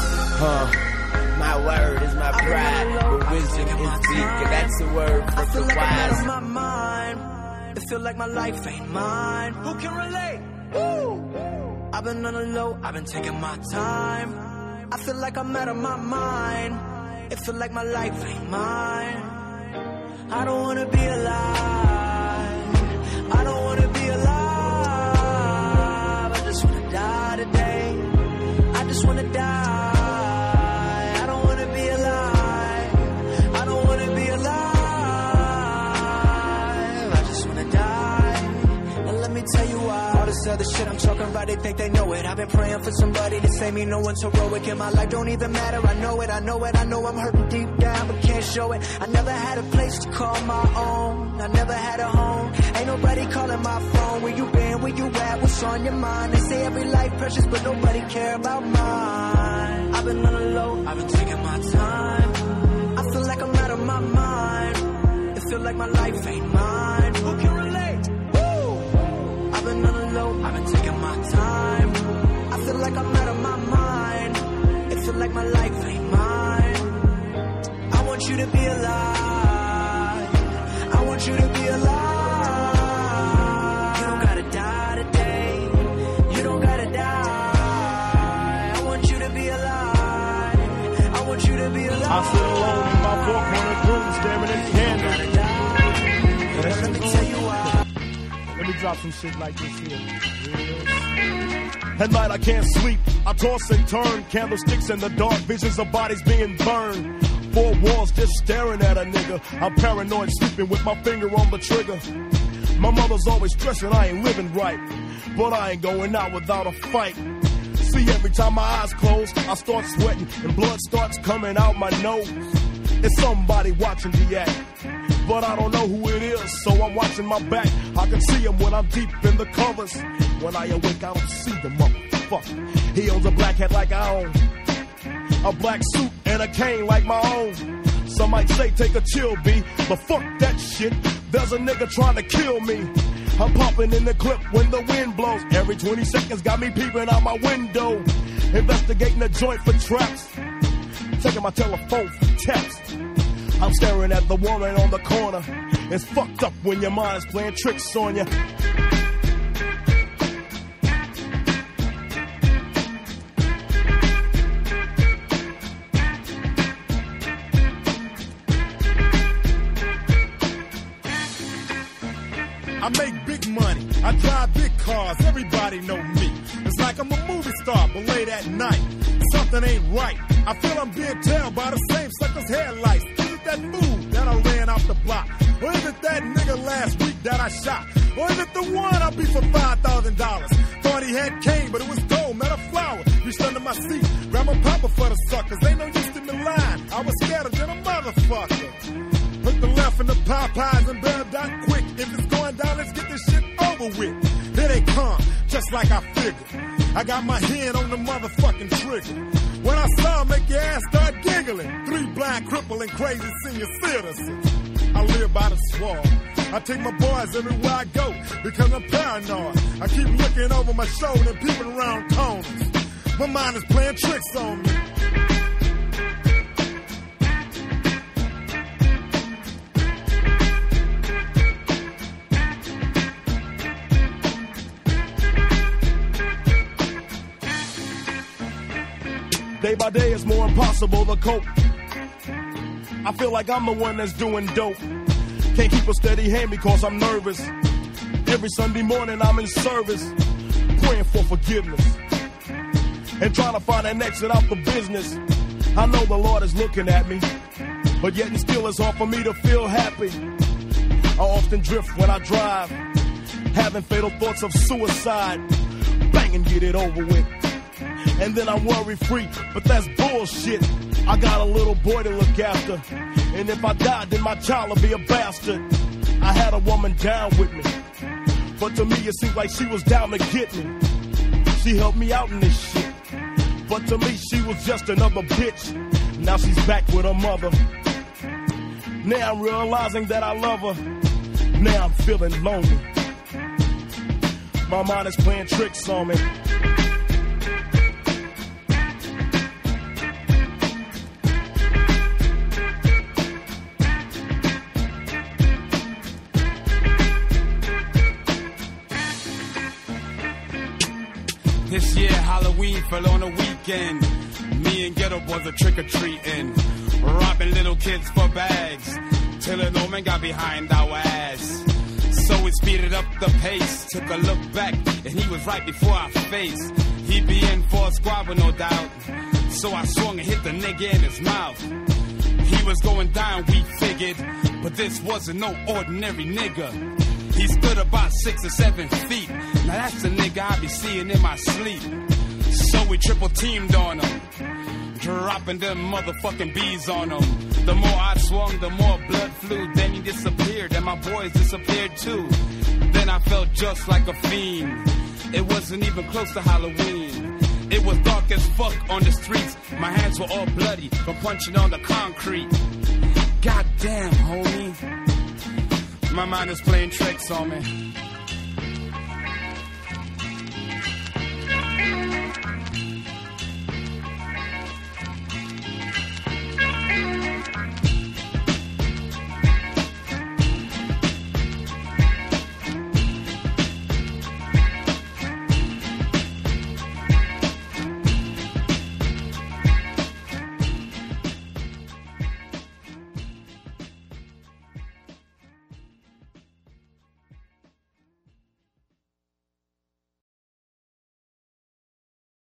My word is my pride, but wisdom is weak, and that's a word for the wise. I feel like I'm out of my mind. It feel like my life ain't mine. Who can relate? Woo! I've been on the low, I've been taking my time. I feel like I'm out of my mind. It feel like my life ain't mine. I don't wanna be alive. I don't wanna be alive. I just wanna die today. I just wanna die. Tell you why. All this other shit I'm talking about, they think they know it. I've been praying for somebody to save me. No one's heroic in my life, don't even matter. I know it, I know it, I know I'm hurting deep down, but can't show it. I never had a place to call my own. I never had a home. Ain't nobody calling my phone. Where you been, where you at, what's on your mind? They say every life precious, but nobody care about mine. I've been on the low, I've been taking my time. I feel like I'm out of my mind. It feel like my life ain't mine. Who can relate? I've been on the low, I've been taking my time. I feel like I'm out of my mind. It feel like my life ain't mine. I want you to be alive. I want you to be alive. You don't gotta die today. You don't gotta die. I want you to be alive. I want you to be alive. I sit alone in my four-corner room, staring at candles. Let me tell you why. Let me drop some shit like this here. At night I can't sleep, I toss and turn. Candlesticks in the dark, visions of bodies being burned. Four walls just staring at a nigga. I'm paranoid, sleeping with my finger on the trigger. My mother's always stressing I ain't living right, but I ain't going out without a fight. See, every time my eyes close, I start sweating and blood starts coming out my nose. It's somebody watching the act, but I don't know who it is, so I'm watching my back. I can see him when I'm deep in the covers. When I awake, I don't see the motherfucker. He owns a black hat like I own. a black suit and a cane like my own. Some might say take a chill, B, but fuck that shit. There's a nigga trying to kill me. I'm popping in the clip when the wind blows. Every 20 seconds got me peeping out my window. Investigating the joint for traps. Taking my telephone for texts. I'm staring at the woman on the corner. It's fucked up when your mind is playing tricks on you. I make big money, I drive big cars, everybody know me. It's like I'm a movie star, but late at night, something ain't right. I feel I'm being tailed by the same sucker's headlights. Is it that fool that I ran off the block? Or is it that nigga last week that I shot? Or is it the one I beat for $5,000? Thought he had cane, but it was gold, not a flower. Reached under my seat, grabbed my popper for the suckers. Ain't no use in the line, I was scared of them a motherfucker. Hook the left in the Popeyes and bail down quick. If it's going down, let's get this shit over with. Here they come, just like I figured. I got my hand on the motherfucking trigger. When I saw 'em, make your ass start giggling. 3 blind, crippling, crazy senior citizens. I live by the swamp. I take my boys everywhere I go because I'm paranoid. I keep looking over my shoulder and peeping around corners. My mind is playing tricks on me. Day by day it's more impossible to cope. I feel like I'm the one that's doing dope. Can't keep a steady hand because I'm nervous. Every Sunday morning I'm in service, praying for forgiveness and trying to find an exit out the business. I know the Lord is looking at me, but yet and still it's hard for me to feel happy. I often drift when I drive, having fatal thoughts of suicide. Bang and get it over with. And then I'm worry-free, but that's bullshit. I got a little boy to look after, and if I die, then my child will be a bastard. I had a woman down with me, but to me it seemed like she was down to get me. She helped me out in this shit, but to me she was just another bitch. Now she's back with her mother. Now I'm realizing that I love her. Now I'm feeling lonely. My mind is playing tricks on me. This year Halloween fell on a weekend. Me and Ghetto Boys are trick-or-treating, robbing little kids for bags, till an old man got behind our ass. So we speeded up the pace, took a look back, and he was right before our face. He'd be in for a squabble, no doubt, so I swung and hit the nigga in his mouth. He was going down, we figured, but this wasn't no ordinary nigga. He stood about 6 or 7 feet. Now that's the nigga I be seeing in my sleep. So we triple teamed on him, dropping them motherfucking bees on him. The more I swung, the more blood flew. Then he disappeared, and my boys disappeared too. Then I felt just like a fiend. It wasn't even close to Halloween. It was dark as fuck on the streets. My hands were all bloody from punching on the concrete. Goddamn, homie. My mind is playing tricks on me.